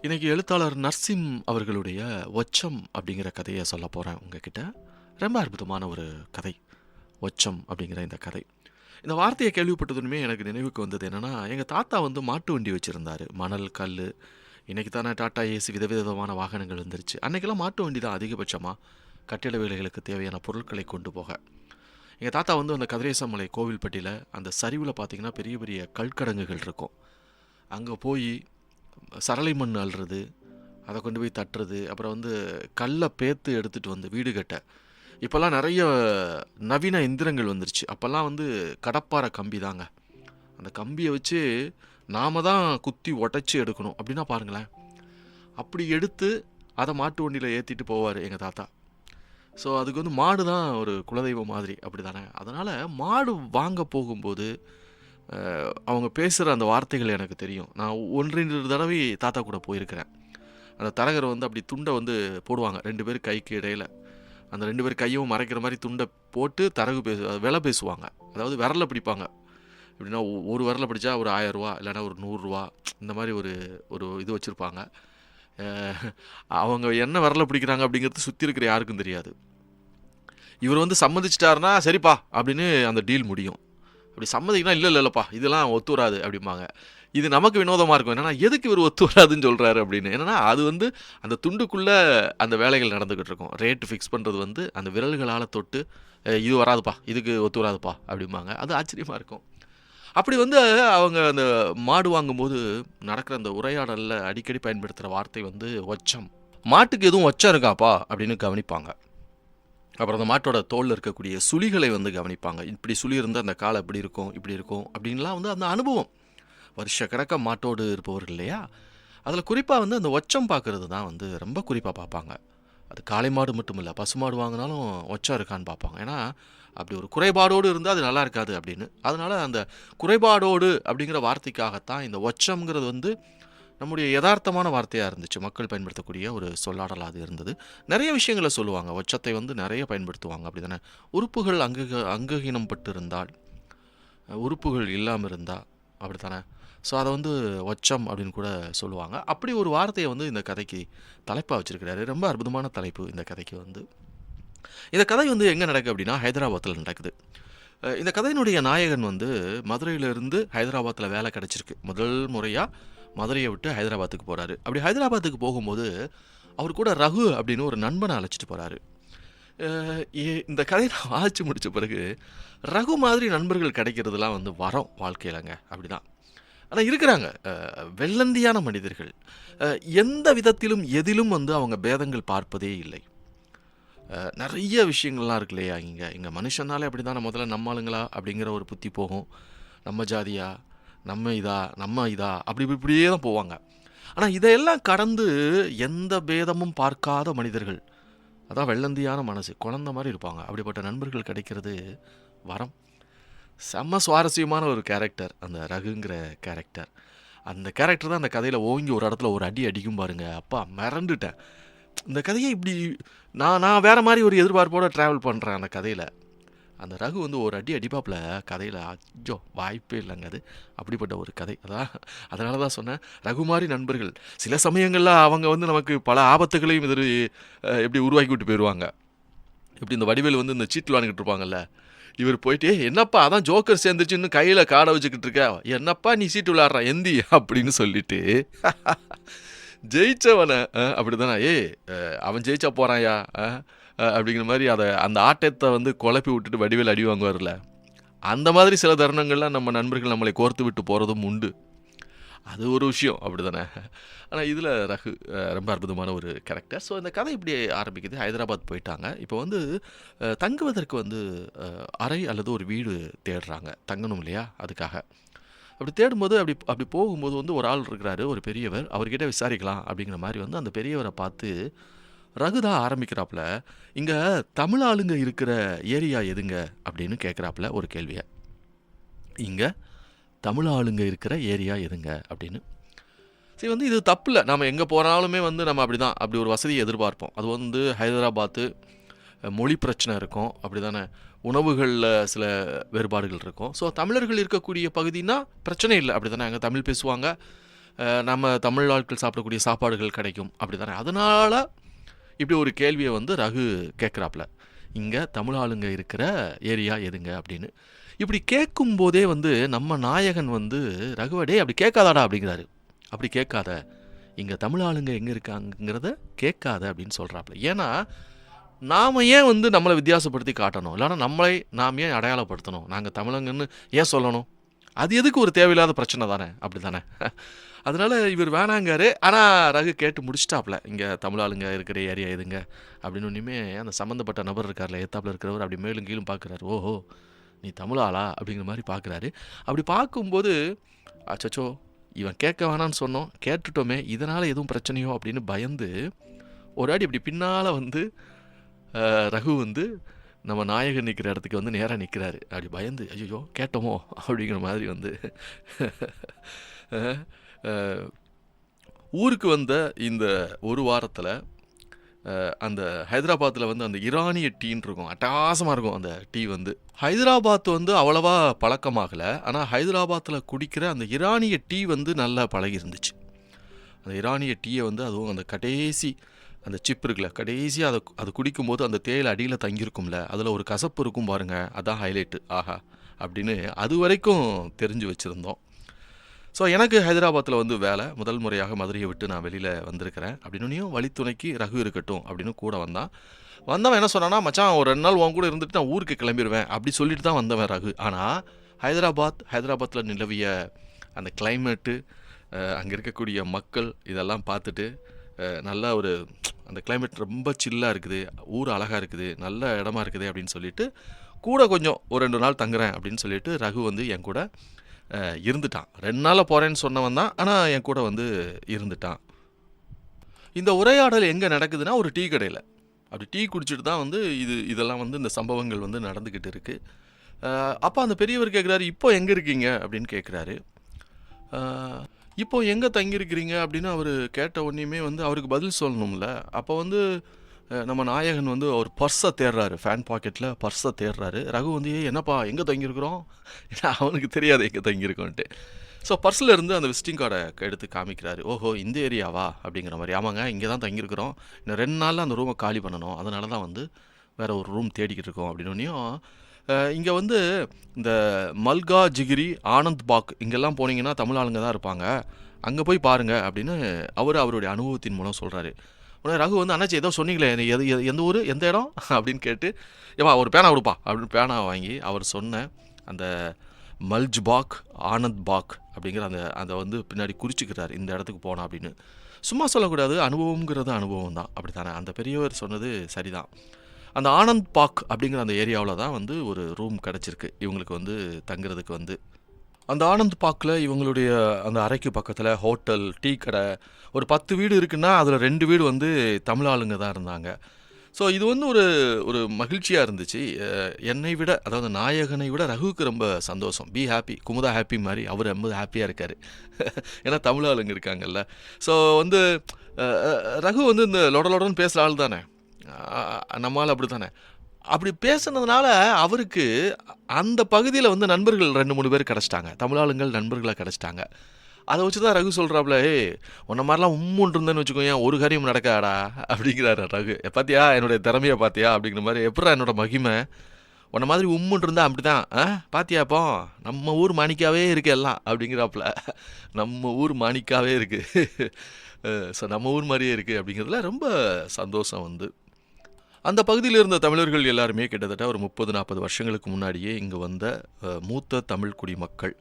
இன்னைக்கு எழுத்தாளர் நர்சிம் அவர்களுடைய "ஒச்சம்" அப்படிங்கிற கதையை சொல்ல போகிறேன் உங்ககிட்ட. ரொம்ப அற்புதமான ஒரு கதை. "ஒச்சம்" அப்படிங்கிற இந்த கதை. இந்த வார்த்தையை கேள்விப்பட்டதுமே எனக்கு நினைவுக்கு வந்தது என்னென்னா, எங்கள் தாத்தா வந்து மாட்டு வண்டி வச்சுருந்தார். மணல், கல். இன்றைக்கி தானே டாட்டா ஏசி விதவிதமான வாகனங்கள் வந்துருச்சு. அன்றைக்கெல்லாம் மாட்டு வண்டி தான் அதிகபட்சமாக கட்டிட வேலைகளுக்கு தேவையான பொருட்களை கொண்டு போக. எங்கள் தாத்தா வந்து அந்த கதிரேசமலை கோவில்பட்டியில் அந்த சரிவில் பார்த்திங்கன்னா பெரிய பெரிய கல்கடங்குகள் இருக்கும். அங்கே போய் சரளை மண் அள்ளுறது, அதை கொண்டு போய் தட்டுறது, அப்புறம் வந்து கல்லை பேத்து எடுத்துகிட்டு வந்து வீடு கட்ட. இப்போல்லாம் நிறைய நவீன எந்திரங்கள் வந்துருச்சு. அப்போல்லாம் வந்து கடப்பாரை கம்பி தாங்க. அந்த கம்பியை வச்சு நாம தான் குத்தி உடச்சி எடுக்கணும். அப்படின்னா பாருங்களேன், அப்படி எடுத்து அதை மாட்டு வண்டியில் ஏற்றிட்டு போவார் எங்கள் தாத்தா. ஸோ அதுக்கு வந்து மாடு தான் ஒரு குலதெய்வம் மாதிரி, அப்படி தானே. அதனால் மாடு வாங்க போகும்போது அவங்க பேசுகிற அந்த வார்த்தைகள் எனக்கு தெரியும். நான் 1, 2 தடவை தாத்தா கூட போயிருக்கிறேன். அந்த தரகர் வந்து அப்படி துண்டை வந்து போடுவாங்க 2 பேர் கைக்கு இடையில. அந்த 2 பேர் கையும் மறைக்கிற மாதிரி துண்டை போட்டு தரகு விலை பேசுவாங்க. அதாவது விரல பிடிப்பாங்க. எப்படின்னா ஒரு விரல பிடிச்சா ஒரு ₹1000 இல்லைன்னா ஒரு ₹100 இந்த மாதிரி ஒரு ஒரு இது வச்சுருப்பாங்க. அவங்க என்ன விரல பிடிக்கிறாங்க அப்படிங்கிறது சுற்றி இருக்கிற யாருக்கும் தெரியாது. இவர் வந்து சம்மதிச்சிட்டாருன்னா சரிப்பா அப்படின்னு அந்த டீல் முடியும். அப்படி சம்மதிக்குனா இல்லைல்லப்பா இதெல்லாம் ஒத்து வராது அப்படிம்பாங்க. இது நமக்கு வினோதமாக இருக்கும். என்னென்னா எதுக்கு இவர் ஒத்து வராதுன்னு சொல்கிறாரு அப்படின்னு. என்னென்னா அது வந்து அந்த துண்டுக்குள்ளே அந்த வேலைகள் நடந்துக்கிட்டு இருக்கும். ரேட்டு ஃபிக்ஸ் பண்ணுறது வந்து அந்த விரல்களால் தொட்டு இது வராதுப்பா, இதுக்கு ஒத்து வராதுப்பா அப்படிம்பாங்க. அது ஆச்சரியமாக இருக்கும். அப்படி வந்து அவங்க அந்த மாடு வாங்கும்போது நடக்கிற அந்த உரையாடலில் அடிக்கடி பயன்படுத்துகிற வார்த்தை வந்து ஒச்சம். மாட்டுக்கு எதுவும் ஒச்சம் இருக்காப்பா அப்படின்னு கவனிப்பாங்க. அப்புறம் அந்த மாட்டோட தோலில் இருக்கக்கூடிய சுழிகளை வந்து கவனிப்பாங்க. இப்படி சுழி இருந்தால் அந்த காலை இப்படி இருக்கும், இப்படி இருக்கும் அப்படின்லாம் வந்து அந்த அனுபவம். வருஷ கணக்க மாட்டோடு இருப்பவர்கள் இல்லையா, அதில் குறிப்பாக வந்து அந்த ஒச்சம் பார்க்குறது தான் வந்து ரொம்ப குறிப்பாக பார்ப்பாங்க. அது காளை மாடு மட்டும் இல்லை, பசுமாடு வாங்கினாலும் ஒச்சம் இருக்கான்னு பார்ப்பாங்க. ஏன்னா அப்படி ஒரு குறைபாடோடு இருந்தால் அது நல்லா இருக்காது அப்படின்னு. அதனால் அந்த குறைபாடோடு அப்படிங்கிற வார்த்தைக்காகத்தான் இந்த ஒச்சம்ங்கிறது வந்து நம்முடைய யதார்த்தமான வார்த்தையாக இருந்துச்சு. மக்கள் பயன்படுத்தக்கூடிய ஒரு சொல்லாடலாக அது இருந்தது. நிறைய விஷயங்களை சொல்லுவாங்க. ஒச்சத்தை வந்து நிறைய பயன்படுத்துவாங்க. அப்படி தானே. உறுப்புகள் அங்ககீனம் பட்டு இருந்தால், உறுப்புகள் இல்லாமல் இருந்தால் அப்படி தானே. ஸோ அதை வந்து ஒச்சம் அப்படின்னு கூட சொல்லுவாங்க. அப்படி ஒரு வார்த்தையை வந்து இந்த கதைக்கு தலைப்பாக வச்சுருக்கிறாரு. ரொம்ப அற்புதமான தலைப்பு இந்த கதைக்கு வந்து. இந்த கதை வந்து எங்கே நடக்குது அப்படின்னா ஹைதராபாத்தில் நடக்குது. இந்த கதையினுடைய நாயகன் வந்து மதுரையிலிருந்து ஹைதராபாத்தில் வேலை கிடச்சிருக்கு. முதல் முறையாக மதுரையை விட்டு ஹைதராபாத்துக்கு போகிறாரு. அப்படி ஹைதராபாத்துக்கு போகும்போது அவர் கூட ரகு அப்படின்னு ஒரு நண்பனை அழைச்சிட்டு போகிறாரு. இந்த கதையை நான் வாசித்து முடித்த பிறகு ரகு மாதிரி நண்பர்கள் கிடைக்கிறதுலாம் வந்து வரோம் வாழ்க்கையிலங்க. அப்படி தான். ஆனால் இருக்கிறாங்க வெள்ளந்தியான மனிதர்கள். எந்த விதத்திலும் எதிலும் வந்து அவங்க பேதங்கள் பார்ப்பதே இல்லை. நிறைய விஷயங்கள்லாம் இருக்கு இல்லையா. இங்கே மனுஷனாலே அப்படி தான். முதல்ல நம்ம ஆளுங்களா அப்படிங்கிற ஒரு புத்தி போகும். நம்ம ஜாதியா, நம்ம இதா அப்படி இப்படியே தான் போவாங்க. ஆனால் இதையெல்லாம் கடந்து எந்த பேதமும் பார்க்காத மனிதர்கள், அதான் வெள்ளந்தியான மனசு, குழந்த மாதிரி இருப்பாங்க. அப்படிப்பட்ட நண்பர்கள் கிடைக்கிறது வரம். செம்ம சுவாரஸ்யமான ஒரு கேரக்டர் அந்த ரகுங்கிற கேரக்டர். அந்த கேரக்டர் தான் அந்த கதையில் ஓங்கி ஒரு இடத்துல ஒரு அடி அடிக்கும் பாருங்க. அப்பா மிரண்டுட்டேன். இந்த கதையை இப்படி நான் வேறு மாதிரி ஒரு எதிர்பார்ப்போடு ட்ராவல் பண்ணுறேன் அந்த கதையில். அந்த ரகு வந்து ஒரு அடி அடிப்பாப்பில் கதையில். அச்சோ வாய்ப்பே இல்லைங்க அது. அப்படிப்பட்ட ஒரு கதை. அதனால தான் சொன்னேன் ரகு மாதிரி நண்பர்கள். சில சமயங்களில் அவங்க வந்து நமக்கு பல ஆபத்துகளையும் எப்படி உருவாக்கி விட்டு போயிடுவாங்க. இப்படி இந்த வடிவேல் வந்து இந்த சீட்டு விளாண்டுக்கிட்டு இருப்பாங்கல்ல, இவர் போயிட்டு என்னப்பா அதான் ஜோக்கர் சேர்ந்துச்சு இன்னும் கையில் காடை வச்சுக்கிட்டு இருக்க, என்னப்பா நீ சீட்டு விளாட்ற எந்தி அப்படின்னு சொல்லிட்டு ஜெயிச்சவனை அப்படி தானே அவன் ஜெயிச்சா போகிறான்யா அப்படிங்கிற மாதிரி அந்த ஆட்டத்தை வந்து குழப்பி விட்டுட்டு வடிவேல் அடி வாங்குவார்ல. அந்த மாதிரி சில தருணங்கள்லாம் நம்ம நண்பர்கள் நம்மளை கோர்த்து விட்டு போகிறதும் உண்டு. அது ஒரு விஷயம் அப்படி தானே. ஆனால் இதில் ரகு ரொம்ப அற்புதமான ஒரு கேரக்டர். ஸோ இந்த கதை இப்படி ஆரம்பிக்குது. ஹைதராபாத் போயிட்டாங்க. இப்போ வந்து தங்குவதற்கு வந்து அறை அல்லது ஒரு வீடு தேடுறாங்க. தங்கணும் இல்லையா, அதுக்காக. அப்படி தேடும்போது அப்படி போகும்போது வந்து ஒரு ஆள் இருக்கிறாரு, ஒரு பெரியவர். அவர்கிட்ட விசாரிக்கலாம் அப்படிங்கிற மாதிரி வந்து அந்த பெரியவரை பார்த்து ரகு தான் ஆரம்பிக்கிறாப்புல. இங்கே தமிழ் ஆளுங்க இருக்கிற ஏரியா எதுங்க அப்படின்னு கேட்குறாப்புல ஒரு கேள்வியை. இங்கே தமிழ் ஆளுங்க இருக்கிற ஏரியா எதுங்க அப்படின்னு. சரி வந்து இது தப்பு இல்லை. நம்ம எங்கே போனாலுமே வந்து நம்ம அப்படி தான், அப்படி ஒரு வசதியை எதிர்பார்ப்போம். அது வந்து ஹைதராபாத்து மொழி பிரச்சனை இருக்கும். அப்படி தானே. உணவுகளில் சில வேறுபாடுகள் இருக்கும். ஸோ தமிழர்கள் இருக்கக்கூடிய பகுதினா பிரச்சனை இல்லை. அப்படி தானே. அங்கே தமிழ் பேசுவாங்க. நம்ம தமிழ் ஆட்கள் சாப்பிடக்கூடிய சாப்பாடுகள் கிடைக்கும் அப்படி தானே. அதனால இப்படி ஒரு கேள்வியை வந்து ரகு கேட்குறாப்புல, இங்கே தமிழ் ஆளுங்க இருக்கிற ஏரியா எதுங்க அப்படின்னு. இப்படி கேட்கும்போதே வந்து நம்ம நாயகன் வந்து ரகுவடே அப்படி கேட்காதாடா அப்படிங்கிறாரு. அப்படி கேட்காத, இங்கே தமிழ் ஆளுங்க எங்கே இருக்காங்கிறத கேட்காத அப்படின்னு சொல்கிறாப்புல. ஏன்னா நாம் ஏன் வந்து நம்மளை வித்தியாசப்படுத்தி காட்டணும், இல்லைனா நம்மளை நாம் ஏன் அடையாளப்படுத்தணும், நாங்கள் தமிழங்கன்னு ஏன் சொல்லணும், அது எதுக்கு ஒரு தேவையில்லாத பிரச்சனை தானே, அப்படி தானே. அதனால் இவர் வேணாங்காரு. ஆனால் ரகு கேட்டு முடிச்சிட்டாப்புல, இங்கே தமிழ் ஆளுங்க இருக்கிற ஏரியா எதுங்க அப்படின்னு. ஒன்றுமே அந்த சம்மந்தப்பட்ட நபர் இருக்கார்ல, ஏத்தாப்பில் இருக்கிறவர் அப்படி மேலும் கீழும் பார்க்குறாரு. ஓஹோ, நீ தமிழ் ஆளா அப்படிங்கிற மாதிரி பார்க்குறாரு. அப்படி பார்க்கும்போது அச்சச்சோ இவன் கேட்க வேணான்னு சொன்னோம், கேட்டுட்டோமே, இதனால் எதுவும் பிரச்சனையோ அப்படின்னு பயந்து ஒரு அடி இப்படி பின்னால் வந்து ரகு வந்து நம்ம நாயகன் நிற்கிற இடத்துக்கு வந்து நேராக நிற்கிறாரு. அப்படி பயந்து ஐயோ கேட்டோமோ அப்படிங்கிற மாதிரி வந்து ஊருக்கு வந்த இந்த ஒரு வாரத்தில் அந்த ஹைதராபாத்தில் வந்து அந்த ஈரானிய டீன்னு இருக்கும், அட்டகாசமாக இருக்கும் அந்த டீ வந்து. ஹைதராபாத் வந்து அவ்வளவா பழக்கமாகலை, ஆனால் ஹைதராபாத்தில் குடிக்கிற அந்த ஈரானிய டீ வந்து நல்லா பழகி இருந்துச்சு. அந்த ஈரானிய டீயை வந்து அதுவும் அந்த கடைசி அந்த சிப் இருக்குல்ல, கடைசியாக அது குடிக்கும்போது அந்த தேயிலை அடியில் தங்கியிருக்கும்ல, அதில் ஒரு கசப்பு இருக்கும் பாருங்கள், அதான் ஹைலைட்டு. ஆஹா அப்படின்னு அது வரைக்கும் தெரிஞ்சு வச்சுருந்தோம். ஸோ எனக்கு ஹைதராபாத்தில் வந்து வேலை, முதல் முறையாக மதுரையை விட்டு நான் வெளியில் வந்திருக்கிறேன். அப்படின்னும் வழித்துணைக்கு ரகு இருக்கட்டும் அப்படின்னு கூட வந்தவன் என்ன சொன்னான்னா, மச்சான் ஒரு 2 நாள் உன் கூட இருந்துட்டு நான் ஊருக்கு கிளம்பிடுவேன் அப்படி சொல்லிட்டு தான் வந்தவன் ரகு. ஆனால் ஹைதராபாத்தில் நிலவிய அந்த கிளைமேட்டு, அங்கே இருக்கக்கூடிய மக்கள் இதெல்லாம் பார்த்துட்டு நல்லா ஒரு அந்த கிளைமேட் ரொம்ப சில்லாக இருக்குது, ஊர் அழகாக இருக்குது, நல்ல இடமா இருக்குது அப்படின்னு சொல்லிட்டு கூட கொஞ்சம் ஒரு 2 நாள் தங்குறேன் அப்படின்னு சொல்லிட்டு ரகு வந்து என் கூட இருந்துட்டான். 2 நாளில் போகிறேன்னு சொன்னவன் தான், ஆனால் என் கூட வந்து இருந்துட்டான். இந்த உரையாடல் எங்கே நடக்குதுன்னா ஒரு டீ கடையில். அப்படி டீ குடிச்சிட்டு தான் வந்து இதெல்லாம் வந்து இந்த சம்பவங்கள் வந்து நடந்துக்கிட்டு இருக்குது. அப்போ அந்த பெரியவர் கேட்குறாரு, இப்போ எங்கே இருக்கீங்க அப்படின்னு கேட்குறாரு. இப்போ எங்கே தங்கியிருக்கிறீங்க அப்படின்னு அவர் கேட்ட உடனேயுமே வந்து அவருக்கு பதில் சொல்லணும்ல. அப்போ வந்து நம்ம நாயகன் வந்து ஒரு பர்ஸை தேடுறாரு, ஃபேன் பாக்கெட்டில் பர்ஸை தேடுறாரு. ரகு வந்து என்னப்பா எங்கே தங்கியிருக்கிறோம், ஏன்னா அவனுக்கு தெரியாது எங்கே தங்கியிருக்கோன்ட்டு. ஸோ பர்ஸில் இருந்து அந்த விசிட்டிங் கார்டை எடுத்து காமிக்கிறாரு. ஓஹோ இந்த ஏரியாவா அப்படிங்கிற மாதிரி. ஆமாங்க இங்கே தான் தங்கியிருக்கிறோம், இன்னும் 2 நாளில் அந்த ரூமை காலி பண்ணணும், அதனால தான் வந்து வேறு ஒரு ரூம் தேடிக்கிட்டு இருக்கோம் அப்படின்னோடனையும் இங்கே வந்து இந்த மல்கா ஜிகிரி ஆனந்த் பாக் இங்கெல்லாம் போனீங்கன்னா தமிழ் ஆளுங்க தான் இருப்பாங்க, அங்கே போய் பாருங்கள் அப்படின்னு அவருடைய அனுபவத்தின் மூலம் சொல்கிறாரு. உடனே ரகு வந்து அண்ணாச்சி ஏதோ சொன்னீங்களே, எந்த ஊர் எந்த இடம் அப்படின்னு கேட்டு, ஏவா ஒரு பேனா கொடுப்பா அப்படின்னு பேனா வாங்கி அவர் சொன்ன அந்த மல்ஜ் பாக் ஆனந்த் பாக் அப்படிங்கிற அந்த வந்து பின்னாடி குறிச்சிக்கிறார், இந்த இடத்துக்கு போனா அப்படின்னு. சும்மா சொல்லக்கூடாது, அனுபவங்கிறது அனுபவம் தான், அப்படி தானே. அந்த பெரியவர் சொன்னது சரிதான். அந்த ஆனந்த் பாக் அப்படிங்கிற அந்த ஏரியாவில் தான் வந்து ஒரு ரூம் கிடச்சிருக்கு இவங்களுக்கு வந்து தங்குறதுக்கு வந்து. அந்த ஆனந்த் பார்க்கில் இவங்களுடைய அந்த அறைக்கு பக்கத்தில் ஹோட்டல், டீ கடை, ஒரு 10 வீடு இருக்குன்னா அதில் 2 வீடு வந்து தமிழ் ஆளுங்க தான் இருந்தாங்க. ஸோ இது வந்து ஒரு மகிழ்ச்சியாக இருந்துச்சு. என்னை விட, அதாவது நாயகனை விட ரகுவுக்கு ரொம்ப சந்தோஷம். பி ஹாப்பி, குமுதா ஹாப்பி மாதிரி அவர் ரொம்ப ஹாப்பியாக இருக்கார். ஏன்னா தமிழ் ஆளுங்க இருக்காங்கல்ல. ஸோ வந்து ரகு வந்து இந்த லொடலொடன்னு பேசுகிற ஆள் தானே, நம்மளால் அப்படி தானே. அப்படி பேசுனதுனால அவருக்கு அந்த பகுதியில் வந்து நண்பர்கள் 2-3 பேர் கிடச்சிட்டாங்க, தமிழ் ஆளுங்கள் நண்பர்களாக கிடச்சிட்டாங்க. அதை வச்சு தான் ரகு சொல்கிறாப்புல, உன்ன மாதிரிலாம் உம்முன்னு இருந்தேன்னு வச்சுக்கோங்க ஒரு காரியம் நடக்காடா அப்படிங்கிறாரு ரகு. பார்த்தியா என்னுடைய திறமையை பார்த்தியா அப்படிங்கிற மாதிரி. எப்படா என்னோட மகிமை, உன்ன மாதிரி உம்முன்னு இருந்தா அப்படி தான் பார்த்தியா, இப்போ நம்ம ஊர் மாணிக்காவே இருக்குது எல்லாம் அப்படிங்கிறாப்புல. நம்ம ஊர் மாணிக்காவே இருக்குது, ஸோ நம்ம ஊர் மாதிரியே இருக்குது அப்படிங்கிறதுல ரொம்ப சந்தோஷம் வந்து. அந்த பகுதியில் இருந்த தமிழர்கள் எல்லாருமே கிட்டத்தட்ட ஒரு 30-40 வருஷங்களுக்கு முன்னாடியே இங்கே வந்த மூத்த தமிழ் குடிமக்கள்.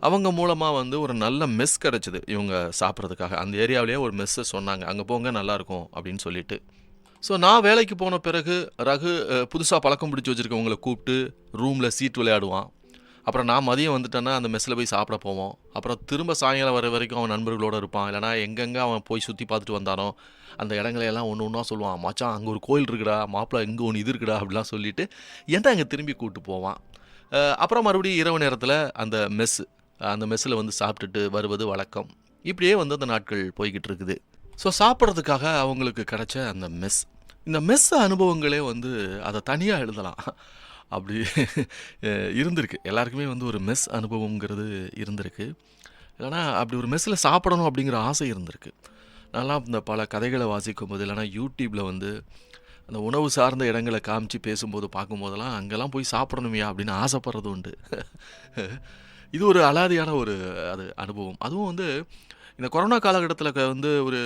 அவங்க மூலமாக வந்து ஒரு நல்ல மெஸ் கிடச்சிது இவங்க சாப்பிட்றதுக்காக. அந்த ஏரியாவிலேயே ஒரு மெஸ்ஸை சொன்னாங்க, அங்கே போங்க நல்லாயிருக்கும் அப்படின்னு சொல்லிட்டு. ஸோ நான் வேலைக்கு போன பிறகு ரகு புதுசாக பழக்கம் பிடிச்சி வச்சுருக்கவங்களை கூப்பிட்டு ரூமில் சீட் விளையாடுவான். அப்புறம் நான் மதியம் வந்துட்டேன்னா அந்த மெஸ்ஸில் போய் சாப்பிட போவோம். அப்புறம் திரும்ப சாயங்காலம் வர வரைக்கும் அவன் நண்பர்களோடு இருப்பான். இல்லைனா எங்கெங்கே அவன் போய் சுற்றி பார்த்துட்டு வந்தானோ அந்த இடங்களையெல்லாம் ஒன்று ஒன்றா சொல்லுவான். மச்சான் அங்கே ஒரு கோயில் இருக்குடா, மாப்பிள்ளை இங்கே ஒன்று இது இருக்குடா அப்படிலாம் சொல்லிவிட்டு என்ன அங்கே திரும்பி கூப்பிட்டு போவான். அப்புறம் மறுபடியும் இரவு நேரத்தில் அந்த மெஸ்ஸில் வந்து சாப்பிட்டுட்டு வருவது வழக்கம். இப்படியே வந்து அந்த நாட்கள் போய்கிட்டு இருக்குது. ஸோ சாப்பிட்றதுக்காக அவங்களுக்கு கிடைச்ச அந்த இந்த மெஸ் அனுபவங்களே வந்து அதை தனியாக எழுதலாம். அப்படி இருந்திருக்கு, எல்லாருக்குமே வந்து ஒரு மெஸ் அனுபவங்கிறது இருந்திருக்கு. இல்லைனா அப்படி ஒரு மெஸ்ஸில் சாப்பிடணும் அப்படிங்கிற ஆசை இருந்திருக்கு. நான்லாம் இந்த பல கதைகளை வாசிக்கும்போது இல்லைனா யூடியூப்பில் வந்து அந்த உணவு சார்ந்த இடங்களை காமிச்சு பேசும்போது பார்க்கும்போதெல்லாம் அங்கெல்லாம் போய் சாப்பிடணுமையா அப்படின்னு ஆசைப்படுறது உண்டு. இது ஒரு அலாதியான ஒரு அனுபவம். அதுவும் வந்து இந்த கொரோனா காலகட்டத்தில் வந்து ஒரு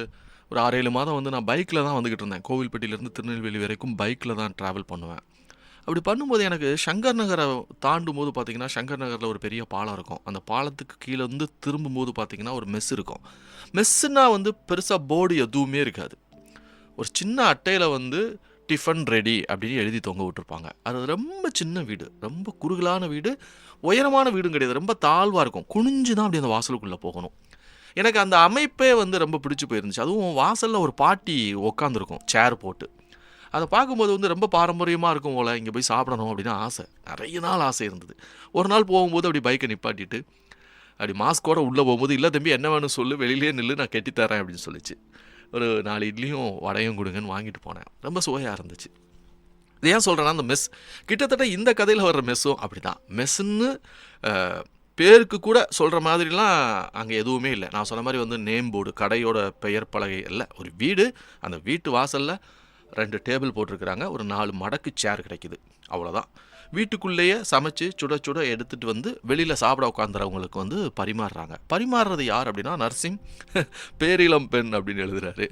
ஒரு 6-7 மாதம் வந்து நான் பைக்கில் தான் வந்துக்கிட்டு இருந்தேன். கோவில்பட்டியிலேருந்து திருநெல்வேலி வரைக்கும் பைக்கில் தான் ட்ராவல் பண்ணுவேன். அப்படி பண்ணும்போது எனக்கு சங்கர் நகரை தாண்டும்போது பார்த்தீங்கன்னா, சங்கர் நகரில் ஒரு பெரிய பாலம் இருக்கும். அந்த பாலத்துக்கு கீழ வந்து திரும்பும்போது பார்த்தீங்கன்னா, ஒரு மெஸ் இருக்கும். மெஸ்ஸுன்னா வந்து பெருசா போர்டு எதுவுமே இருக்காது. ஒரு சின்ன அட்டையில வந்து டிஃபன் ரெடி அப்படின்னு எழுதி தொங்க விட்டுருப்பாங்க. அது ரொம்ப சின்ன வீடு. ரொம்ப குறுகலான வீடு. உயரமான வீடும் கிடையாது. ரொம்ப தாழ்வா இருக்கும். குனிஞ்சு தான் அப்படி அந்த வாசலுக்குள்ள போகணும். எனக்கு அந்த அமைப்பே வந்து ரொம்ப பிடிச்சு போயிருந்துச்சு. அதுவும் வாசல்ல ஒரு பாட்டி உட்காந்துருக்கும் சேர் போட்டு. அத பார்க்கும்போது வந்து ரொம்ப பாரம்பரியமா இருக்கும் போல, இங்க போய் சாப்பிடணும் அப்படின்னு ஆசை. நெறைய நாள் ஆசை இருந்தது. ஒரு நாள் போகும்போது அப்படி பைக்க நிப்பாட்டிட்டு, அப்படி மாஸ்க்கோட உள்ள போகும்போது, "இல்ல தம்பி என்ன வேணும் சொல்லு, வெளியிலேயே நில்லு நான் கட்டி தரேன்" அப்படின்னு சொல்லுச்சு. ஒரு 4 இட்லியும், வடையும் குடுங்கன்னு வாங்கிட்டு போனேன். ரொம்ப சுவையா இருந்துச்சு. இத ஏன் சொல்றேன்னா, அந்த மெஸ் கிட்டத்தட்ட இந்த கதையில வர்ற மெஸ்ஸும் அப்படிதான். மெஸ்ஸுன்னு அ பேருக்கு கூட சொல்ற மாதிரிலாம் அங்க எதுவுமே இல்ல. நான் சொன்ன மாரி வந்து நேம் போர்டு, கடையோட பெயர் பலகை இல்ல. ஒரு வீடு, அந்த வீட்டு வாசல்ல 2 டேபிள் போட்டிருக்கிறாங்க. ஒரு 4 மடக்கு சேர் கிடைக்குது. அவ்வளோதான். வீட்டுக்குள்ளேயே சமைச்சு சுட சுட எடுத்துட்டு வந்து வெளியில சாப்பிட உட்காந்துறவங்களுக்கு வந்து பரிமாறுறாங்க. பரிமாறுறது யார் அப்படின்னா, நர்சிங் பேரிளம் பெண் அப்படின்னு எழுதுறாரு.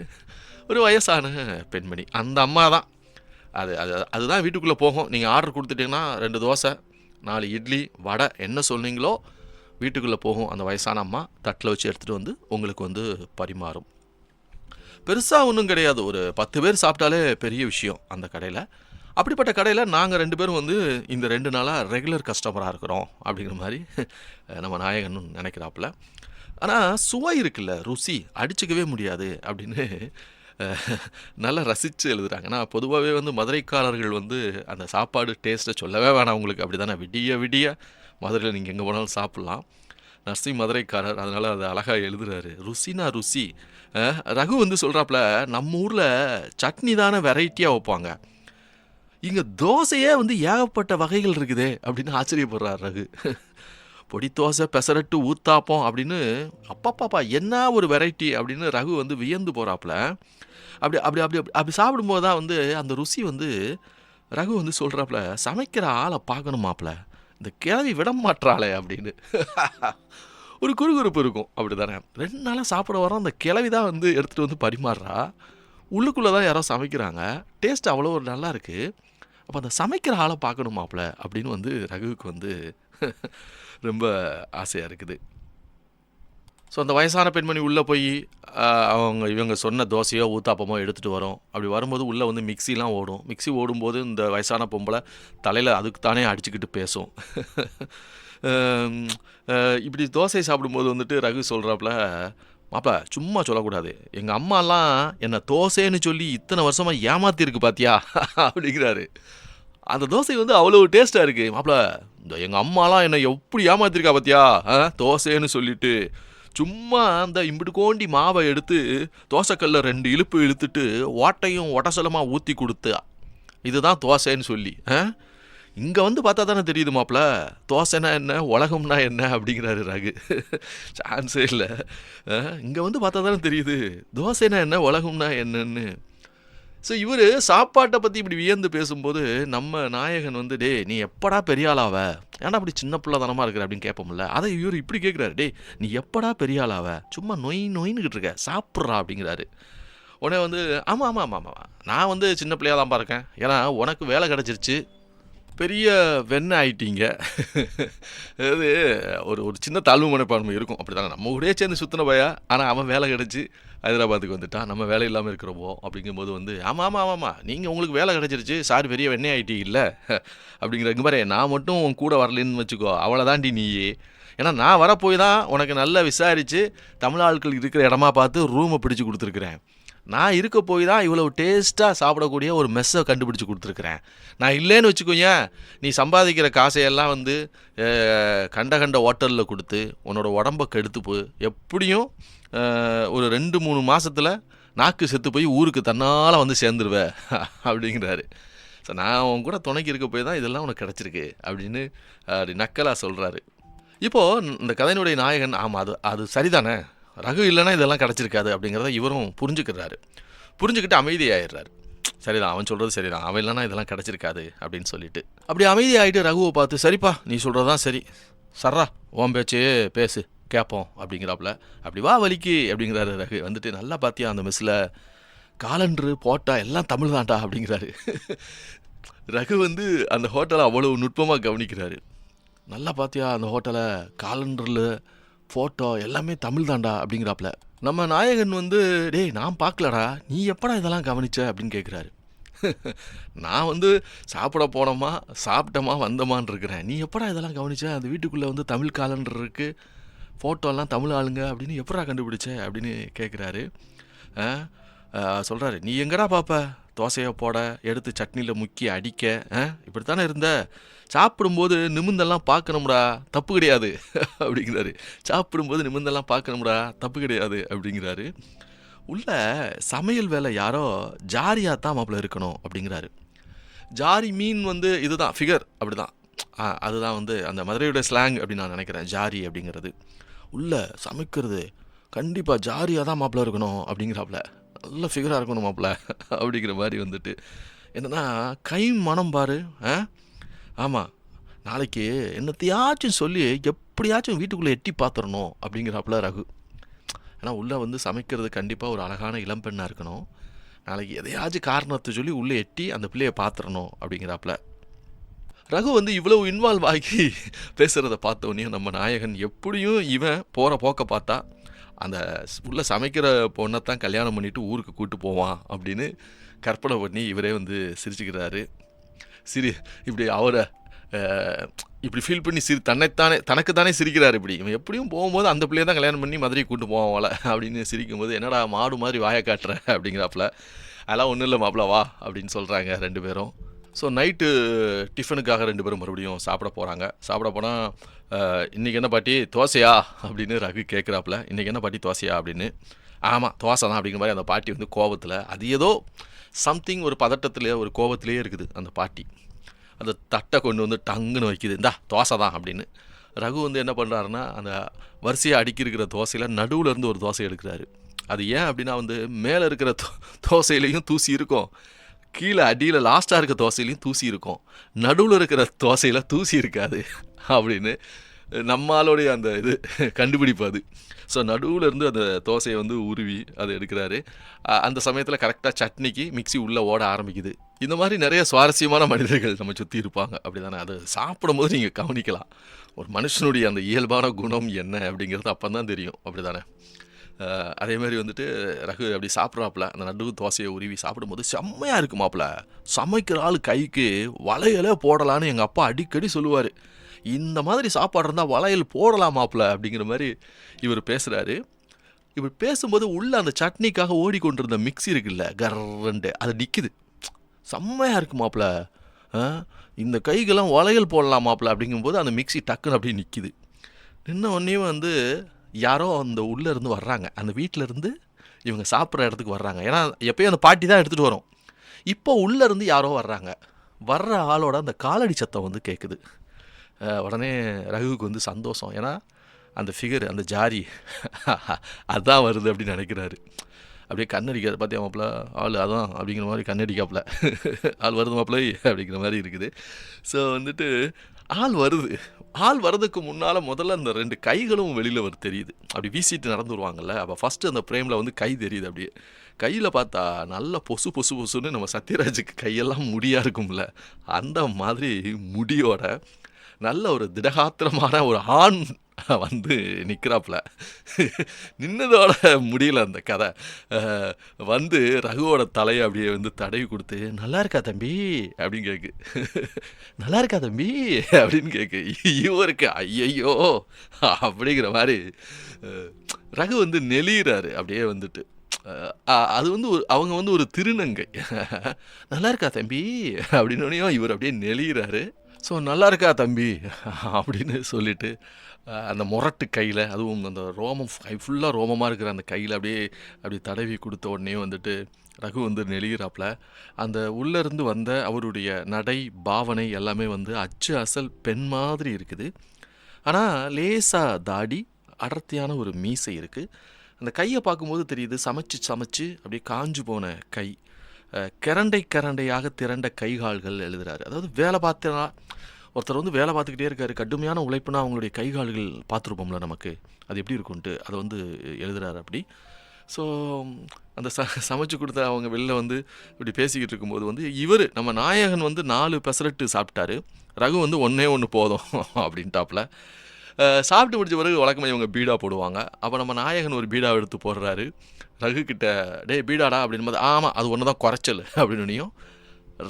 ஒரு வயசான பெண்மணி. அந்த அம்மா தான். அது அது அதுதான் வீட்டுக்குள்ள போகும். நீங்க ஆர்டர் குடுத்துட்டீங்கன்னா 2 தோசை, 4 இட்லி, வடை என்ன சொன்னீங்களோ வீட்டுக்குள்ள போகும். அந்த வயசான அம்மா தட்டுல வச்சு எடுத்துட்டு வந்து உங்களுக்கு வந்து பரிமாறும். பெருசா ஒண்ணும் கிடையாது. ஒரு 10 பேர் சாப்பிட்டாலே பெரிய விஷயம் அந்த கடையில. அப்படிப்பட்ட கடையில நாங்க 2 பேரும் வந்து இந்த 2 நாளா ரெகுலர் கஸ்டமரா இருக்கிறோம் அப்படிங்கிற மாரி நம்ம நாயகனும் நெனைக்கிறாப்புல. ஆனா சுவை இருக்குல்ல, ருசி அடிச்சுக்கவே முடியாது அப்படின்னு அ நல்லா ரசிச்சு எழுதுறாங்க. நான் பொதுவாவே வந்து மதுரைக்காரர்கள் வந்து அந்த சாப்பாடு டேஸ்ட்ட சொல்லவே வேணாம் உங்களுக்கு. அப்படிதானே விடிய விடிய மதுரையில நீங்க எங்க போனாலும் சாப்பிடலாம். நர்சிங் மதுரைக்காரர். அதனால அத அழகா எழுதுறாரு. ருசினா ருசி. அ ரகு வந்து சொல்றாப்ல, "நம்ம ஊர்ல சட்னி தானே வெரைட்டியா வப்பாங்க. இங்க தோசையே வந்து ஏகப்பட்ட வகைகள் இருக்குதே!" அப்படின்னு ஆச்சரியப்படுறார் ரகு. பொடி தோசை, பெசரட்டு, ஊத்தாப்பம் அப்படின்னு அப்பப்பப்பா! என்ன ஒரு வெரைட்டி அப்படின்னு ரகு வந்து வியந்து போறாப்ல. அப்படி அப்படி அப்படி அப்படி சாப்பிடும்போது தான் வந்து அந்த ருசி வந்து ரகு வந்து சொல்றாப்ல, "சமைக்கிற ஆள பார்க்கணுமாப்ல. இந்த கிழவி விடமாட்றாளே!" அப்படின்னு. ஒரு குறுகுறுப்பு இருக்கும். அப்படிதானே? 2 நாளா சாப்பிட வரோம். அந்த கிழவி தான் வந்து எடுத்துட்டு வந்து பரிமாறுறா. உள்ளுக்குள்ள தான் யாரோ சமைக்கிறாங்க. டேஸ்ட் அவ்வளோ ஒரு நல்லா இருக்கு. அப்ப அந்த சமைக்கிற ஆள பார்க்கணுமாப்ல அப்படின்னு வந்து ரகுவுக்கு வந்து ரொம்ப ஆசையா இருக்குது. ஸோ அந்த வயசான பெண்மணி உள்ள போயி, இவங்க சொன்ன தோசையோ, ஊத்தாப்பமோ எடுத்துட்டு வரும். அப்படி வரும்போது உள்ள வந்து மிக்ஸிலாம் ஓடும். மிக்ஸி ஓடும்போது இந்த வயசான பொம்பள தலையில அதுக்கு தானே அடிச்சுக்கிட்டு பேசும். அம் அ இப்படி தோசை சாப்பிடும்போது வந்துட்டு ரகு சொல்றாப்ல, "மாப்ள சும்மா சொல்லக்கூடாது. எங்க அம்மாலாம் என்ன தோசைன்னு சொல்லி இத்தன வருஷமா ஏமாத்திருக்கு பாத்தியா?" அப்படிங்கிறாரு. அந்த தோசை வந்து அவ்வளோ டேஸ்ட்டா இருக்கு. "மாப்ள இந்த எங்க அம்மாலாம் என்ன எப்படி ஏமாத்திருக்கா பாத்தியா? தோசைன்னு சொல்லிட்டு." சும்மா அந்த இம்புட்டுக்கோண்டி மாவ எடுத்து தோசைக்கல்ல 2 இழுப்பு இழுத்துட்டு ஓட்டையும் ஒடசலமா ஊத்தி குடுத்தா. இதுதான் தோசைன்னு சொல்லி. இங்க வந்து பார்த்தா தானே தெரியுது மாப்ள. தோசைன்னா என்ன? உலகம்னா என்ன? அப்படிங்கிறாரு ரகு. சான்ஸே இல்ல. இங்க வந்து பார்த்தா தானே தெரியுது. தோசைன்னா என்ன? உலகம்னா என்னன்னு. ஸோ இவரு சாப்பாட்ட பத்தி இப்படி வியந்து பேசும்போது, நம்ம நாயகன் வந்து, "டேய் நீ எப்படா பெரிய ஆளாவ? ஏன்டா இப்படி சின்ன பிள்ளைத்தனமா இருக்கிற?" அப்படின்னு கேட்போம்ல. அத இவரு இப்படி கேட்கிறாரு. "டேய் நீ எப்படா பெரிய ஆளாவ? சும்மா நொய் நொய்ன்னுகிட்டு இருக்க. சாப்பிட்றா" அப்படிங்கிறாரு. உடனே வந்து, "ஆமா, ஆமா, ஆமா, ஆமா. நான் வந்து சின்ன பிள்ளையா தான்ப்பா இருக்கேன். ஏன்னா உனக்கு வேலை கிடைச்சிருச்சு. பெரிய வெண்ண ஆயிட்டீங்க." அதாவது ஒரு ஒரு சின்ன தாழ்வு மனப்பான்மை இருக்கும். அப்படித்தானே நம்ம கூடயே சேர்ந்து சுத்தின பையன். ஆனா அவன் வேலை கிடைச்சு ஹைதராபாத்துக்கு வந்துட்டான். நம்ம வேலை இல்லாம இருக்கிறோமோ அப்படிங்கும்போது வந்து, "ஆமா, ஆமா, ஆமாமா. நீங்க உங்களுக்கு வேலை கிடைச்சிருச்சு. சார் பெரிய வெண்ணெய் ஆயிட்டீங்கல்ல." அப்படிங்கிற இங்க பாரு நான் மட்டும் உன் கூட வரலன்னு வச்சுக்கோ. அவ்வளோதாண்டி நீயி. ஏன்னா நான் வரப்போய் தான் உனக்கு நல்லா விசாரிச்சு தமிழ் ஆட்கள் இருக்கிற இடமா பார்த்து ரூம பிடிச்சு குடுத்துருக்கிறேன். நான் இருக்க போய் தான் இவ்வளவு டேஸ்ட்டா சாப்பிடக்கூடிய ஒரு மெஸ்ஸ கண்டுபிடிச்சு குடுத்துருக்கிறேன். நான் இல்லேன்னு வச்சுக்கோயேன், நீ சம்பாதிக்கிற காசையெல்லாம் வந்து கண்ட கண்ட ஹோட்டல்ல குடுத்து, உன்னோட உடம்ப கெடுத்து எப்படியும் ஒரு 2, 3 மாசத்துல நாக்கு செத்து போய் ஊருக்கு தன்னால வந்து சேர்ந்துருவ அப்படிங்கிறாரு. ஸோ நான் உன் கூட துணைக்கு இருக்க போய் தான் இதெல்லாம் உனக்கு கிடைச்சிருக்கு அப்படின்னு அப்படி நக்கலா சொல்றாரு. இப்போ இந்த கதையினுடைய நாயகன் ஆமாம் அது அது சரிதானே, ரகு இல்லைன்னா இதெல்லாம் கிடச்சிருக்காது அப்படிங்கிறத இவரும் புரிஞ்சுக்கிறாரு. புரிஞ்சுக்கிட்டு அமைதியாயிடுறாரு. சரிதான், அவன் சொல்கிறது சரிதான், அவன் இல்லைன்னா இதெல்லாம் கிடச்சிருக்காது அப்படின்னு சொல்லிட்டு அப்படி அமைதியாகிட்டு ரகுவை பார்த்து, சரிப்பா நீ சொல்கிறதான் சரி, சர்ரா உன் பேச்சே பேசு கேட்போம் அப்படிங்கிறாப்புல. அப்படி வா வலிக்கு அப்படிங்கிறாரு ரகு. வந்துட்டு நல்லா பார்த்தியா அந்த மிஸ்ஸில் காலண்டரு போட்டா எல்லாம் தமிழ் தான்டா அப்படிங்கிறாரு. ரகு வந்து அந்த ஹோட்டலை அவ்வளவு நுட்பமாக கவனிக்கிறாரு. நல்லா பார்த்தியா அந்த ஹோட்டலை, காலண்டரில் ஃபோட்டோ எல்லாமே தமிழ் தான்டா அப்படிங்கிறாப்புல. நம்ம நாயகன் வந்து, டேய் நான் பார்க்கலடா, நீ எப்படா இதெல்லாம் கவனிச்ச அப்படின்னு கேட்குறாரு. நான் வந்து சாப்பிட போனோமா சாப்பிட்டோமா வந்தோமான்னு இருக்கிறேன், நீ எப்படா இதெல்லாம் கவனிச்ச, அந்த வீட்டுக்குள்ளே வந்து தமிழ் காலண்டர் இருக்குது, ஃபோட்டோலாம் தமிழ் ஆளுங்க அப்படின்னு எப்படா கண்டுபிடிச்ச அப்படின்னு கேட்குறாரு. சொல்கிறாரு, நீ எங்கடா பார்ப்ப, தோசையை போட எடுத்து சட்னியில் முக்கி அடிக்க, இப்படித்தானே இருந்த, சாப்பிடும்போது நிமிந்தெல்லாம் பார்க்கணும்டா, தப்பு கிடையாது அப்படிங்கிறாரு. சாப்பிடும்போது நிமிந்தெல்லாம் பார்க்கணும்டா, தப்பு கிடையாது அப்படிங்கிறாரு. உள்ள சமையல் வேலை யாரோ ஜாரியாக தான் மாப்பிள்ள இருக்கணும் அப்படிங்கிறாரு. ஜாரி மீன் வந்து இதுதான் ஃபிகர், அப்படி தான், அதுதான் வந்து அந்த மதுரையோட ஸ்லாங் அப்படின்னு நான் நினைக்கிறேன், ஜாரி அப்படிங்கிறது. உள்ள சமைக்கிறது கண்டிப்பாக ஜாரியாக தான் மாப்பிள்ள இருக்கணும் அப்படிங்கிறாப்புல. நல்ல ஃபிகராக இருக்கணும் மாப்பிள்ள அப்படிங்கிற மாதிரி வந்துட்டு என்னன்னா, கை மனம் பாரு. ஆமாம், நாளைக்கு என்னத்தையாச்சும் சொல்லி எப்படியாச்சும் வீட்டுக்குள்ளே எட்டி பார்த்துடணும் அப்படிங்கிறாப்புல ரகு. ஏன்னா உள்ளே வந்து சமைக்கிறது கண்டிப்பாக ஒரு அழகான இளம்பெண்ணாக இருக்கணும். நாளைக்கு எதையாச்சும் காரணத்தை சொல்லி உள்ளே எட்டி அந்த பிள்ளையை பார்த்துடணும் அப்படிங்கிறாப்புல. ரகு வந்து இவ்வளவு இன்வால்வ் ஆகி பேசுகிறத பார்த்தோன்னே நம்ம நாயகன் எப்படியும் இவன் போகிற போக்க பார்த்தா அந்த உள்ள சமைக்கிற பொண்ணை தான் கல்யாணம் பண்ணிவிட்டு ஊருக்கு கூப்பிட்டு போவான் அப்படின்னு கற்பனை பண்ணி இவரே வந்து சிரிச்சுக்கிறாரு. இப்படி அவரை இப்படி ஃபீல் பண்ணி தனக்கு தானே சிரிக்கிறார். இப்படி இவன் எப்படியும் போகும்போது அந்த பிள்ளையை தான் கல்யாணம் பண்ணி மதுரையை கூப்பிட்டு போவான்ல அப்படின்னு சிரிக்கும்போது, என்னடா மாடு மாதிரி வாயை காட்டுற அப்படிங்கிறாப்புல. அதெல்லாம் ஒன்றும் இல்லை மாப்பிள்ள வா அப்படின்னு சொல்கிறாங்க ரெண்டு பேரும். ஸோ நைட்டு டிஃபனுக்காக ரெண்டு பேரும் மறுபடியும் சாப்பிட போகிறாங்க. சாப்பிட போனால், இன்றைக்கி என்ன பாட்டி தோசையா அப்படின்னு ரகு கேட்குறாப்புல. இன்றைக்கி என்ன பாட்டி தோசையா அப்படின்னு. ஆமாம் தோசை தான் அப்படிங்கிற மாதிரி அந்த பாட்டி வந்து கோபத்தில், அது ஏதோ சம்திங் ஒரு பதட்டத்திலே ஒரு கோபத்திலே இருக்குது அந்த பாட்டி. அந்த தட்டை கொண்டு வந்து டங்குன்னு வைக்குது, இந்தா தோசை தான் அப்படின்னு. ரகு வந்து என்ன பண்ணுறாருன்னா, அந்த வரிசையாக அடுக்கியிருக்கிற தோசையில் நடுவில் இருந்து ஒரு தோசை எடுக்கிறாரு. அது ஏன் அப்படின்னா வந்து மேலே இருக்கிற தோசையிலையும் தூசி இருக்கும், கீழே அடியில் லாஸ்ட்டாக இருக்க தோசையிலையும் தூசி இருக்கும், நடுவில் இருக்கிற தோசையில் தூசி இருக்காது அப்படின்னு நம்மளுடைய அந்த இது கண்டுபிடிப்பு அது. ஸோ நடுவில் இருந்து அந்த தோசையை வந்து உருவி அதை எடுக்கிறாரு. அந்த சமயத்தில் கரெக்டாக சட்னிக்கு மிக்ஸி உள்ளே ஓட ஆரம்பிக்குது. இந்த மாதிரி நிறைய சுவாரஸ்யமான மனிதர்கள் நம்ம சுற்றி இருப்பாங்க, அப்படி தானே. அது சாப்பிடும்போது நீங்கள் கவனிக்கலாம் ஒரு மனுஷனுடைய அந்த இயல்பான குணம் என்ன அப்படிங்கிறது அப்போ தான் தெரியும், அப்படி தானே. அதே மாதிரி வந்துட்டு ரகு அப்படி சாப்பிட்றாப்புல, அந்த நடு தோசையை உருவி சாப்பிடும்போது செம்மையாக இருக்கு மாப்பிள்ள. சமைக்கிற ஆள் கைக்கு வளையலே போடலான்னு எங்கள் அப்பா அடிக்கடி சொல்லுவார். இந்த மாதிரி சாப்பாடு இருந்தால் வளையல் போடலாம் மாப்பிள்ள அப்படிங்கிற மாதிரி இவர் பேசுகிறாரு. இவர் பேசும்போது உள்ள அந்த சட்னிக்காக ஓடிக்கொண்டிருந்த மிக்ஸி இருக்குல்ல, கர்ரண்டு அது நிற்கிது. செம்மையாக இருக்கு மாப்பிள்ள, இந்த கைக்கெல்லாம் வளையல் போடலாம் மாப்பிள்ள அப்படிங்கும்போது அந்த மிக்ஸி டக்குன்னு அப்படியே நிற்கிது. நின்ன உடனே வந்து யாரோ அந்த உள்ளே இருந்து வர்றாங்க, அந்த வீட்டில் இருந்து இவங்க சாப்பிட்ற இடத்துக்கு வர்றாங்க. ஏன்னா எப்போயும் அந்த பாட்டி தான் எடுத்துகிட்டு வரோம். இப்போ உள்ளேருந்து யாரோ வர்றாங்க. வர்ற ஆளோட அந்த காலடி சத்தம் வந்து கேட்குது. உடனே ரகுவுக்கு வந்து சந்தோஷம். ஏன்னா அந்த ஃபிகர், அந்த ஜாரி அதான் வருது அப்படின்னு நினைக்கிறாரு. அப்படியே கண்ணடிக்காது, பார்த்தியா மாப்பிள்ள ஆள் அதான் அப்படிங்கிற மாதிரி கண்ணடிக்காப்புல. ஆள் வருது மாப்பிள்ளை அப்படிங்கிற மாதிரி இருக்குது. ஸோ வந்துட்டு ஆள் வருது. ஆள் வர்றதுக்கு முன்னால் முதல்ல அந்த ரெண்டு கைகளும் வெளியில் தெரியுது. அப்படி வீசிட்டு நடந்து வருவாங்கள்ல, அப்போ ஃபஸ்ட்டு அந்த ஃப்ரேமில் வந்து கை தெரியுது. அப்படியே கையில் பார்த்தா நல்ல பொசுன்னு நம்ம சத்யராஜுக்கு கையெல்லாம் முடியாக இருக்கும்ல, அந்த மாதிரி முடியோட நல்ல ஒரு திடகாத்திரமான ஒரு ஆண் வந்து நிற்கிறாப்புல. நின்னதோட முடியல அந்த கதை. வந்து ரகுவோட தலையை அப்படியே வந்து தடவி கொடுத்து, நல்லா இருக்கா தம்பி அப்படின்னு கேட்கு. நல்லா இருக்கா தம்பி அப்படின்னு கேட்கு. இவருக்கு ஐயையோ அப்படிங்கிற மாதிரி ரகு வந்து நெளிகிறாரு. அப்படியே வந்துட்டு அது வந்து அவங்க வந்து ஒரு திருநங்கை. நல்லா இருக்கா தம்பி அப்படின்னோடனே இவர் அப்படியே நெளிகிறாரு. ஸோ நல்லா இருக்கா தம்பி அப்படின்னு சொல்லிட்டு அந்த முரட்டு கையில், அதுவும் அந்த ரோமம் ஃபுல்லாக ரோமமாக இருக்கிற அந்த கையில் அப்படியே தடவி கொடுத்த உடனே வந்துட்டு ரகு வந்து நெளிகிறாப்புல. அந்த உள்ளேருந்து வந்த அவருடைய நடை பாவனை எல்லாமே வந்து அச்சு அசல் பெண் மாதிரி இருக்குது. ஆனால் லேசாக தாடி, அடர்த்தியான ஒரு மீசை இருக்குது. அந்த கையை பார்க்கும்போது தெரியுது சமைச்சு சமைச்சு அப்படியே காஞ்சு போன கை. கரண்டை கரண்டையாக திரண்ட கைகால்கள் எழுதுறாரு. அதாவது வேலை பார்த்தா ஒருத்தர் வந்து வேலை பார்த்துக்கிட்டே இருக்காரு, கடுமையான உழைப்புனா அவங்களுடைய கைகால்கள் பார்த்துருப்போம்ல நமக்கு, அது எப்படி இருக்கும்ன்ட்டு அதை வந்து எழுதுறாரு அப்படி. ஸோ அந்த சமைச்சு கொடுத்த அவங்க வெளில வந்து இப்படி பேசிக்கிட்டு இருக்கும்போது வந்து இவர் நம்ம நாயகன் வந்து 4 பெசரட்டு சாப்பிட்டாரு, ரகு வந்து ஒன்றே ஒன்று போதும் அப்படின்ட்டாப்புல. சாப்பிட்டு முடிச்ச பிறகு வழக்கமாக இவங்க பீடா போடுவாங்க. அப்போ நம்ம நாயகன் ஒரு பீடா எடுத்து போடுறாரு. ரகு கிட்ட டேய் பீடாடா அப்படின்போது ஆமாம் அது ஒன்று தான் குறைச்சல் அப்படின்னுனையும்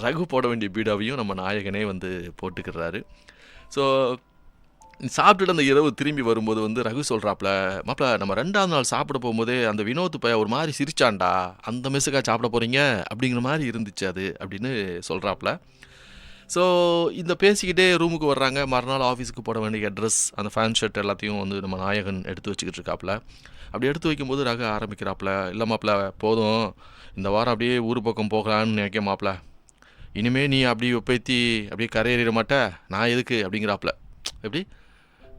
ரகு போட வேண்டிய பீடாவையும் நம்ம நாயகனே வந்து போட்டுக்கிறாரு. ஸோ சாப்பிட்டுட்டு அந்த இரவு திரும்பி வரும்போது வந்து ரகு சொல்கிறாப்புல, மாப்பிள்ள நம்ம 2ஆவது நாள் சாப்பிட போகும்போதே அந்த வினோத் பைய ஒரு மாதிரி சிரிச்சான்டா, அந்த மெஸ்ஸுக்காக சாப்பிட போகிறீங்க அப்படிங்கிற மாதிரி இருந்துச்சு அது அப்படின்னு சொல்கிறாப்புல. ஸோ இந்த பேசிக்கிட்டே ரூமுக்கு வர்றாங்க. மறுநாள் ஆஃபீஸுக்கு போட வேண்டிய ட்ரெஸ், அந்த ஃபேன் ஷர்ட் எல்லாத்தையும் வந்து நம்ம நாயகன் எடுத்து வச்சுக்கிட்டு இருக்காப்புல. அப்படி எடுத்து வைக்கும்போது ரகு ஆரம்பிக்கிறாப்புல, இல்லை மாப்பிள்ள போதும், இந்த வாரம் அப்படியே ஊர் பக்கம் போகலான்னு நினைக்க மாப்பிள்ள, இனிமே நீ அப்படி ஒப்பேத்தி அப்படியே கரையேறிட மாட்ட, நான் எதுக்கு அப்படிங்கிறாப்புல. எப்படி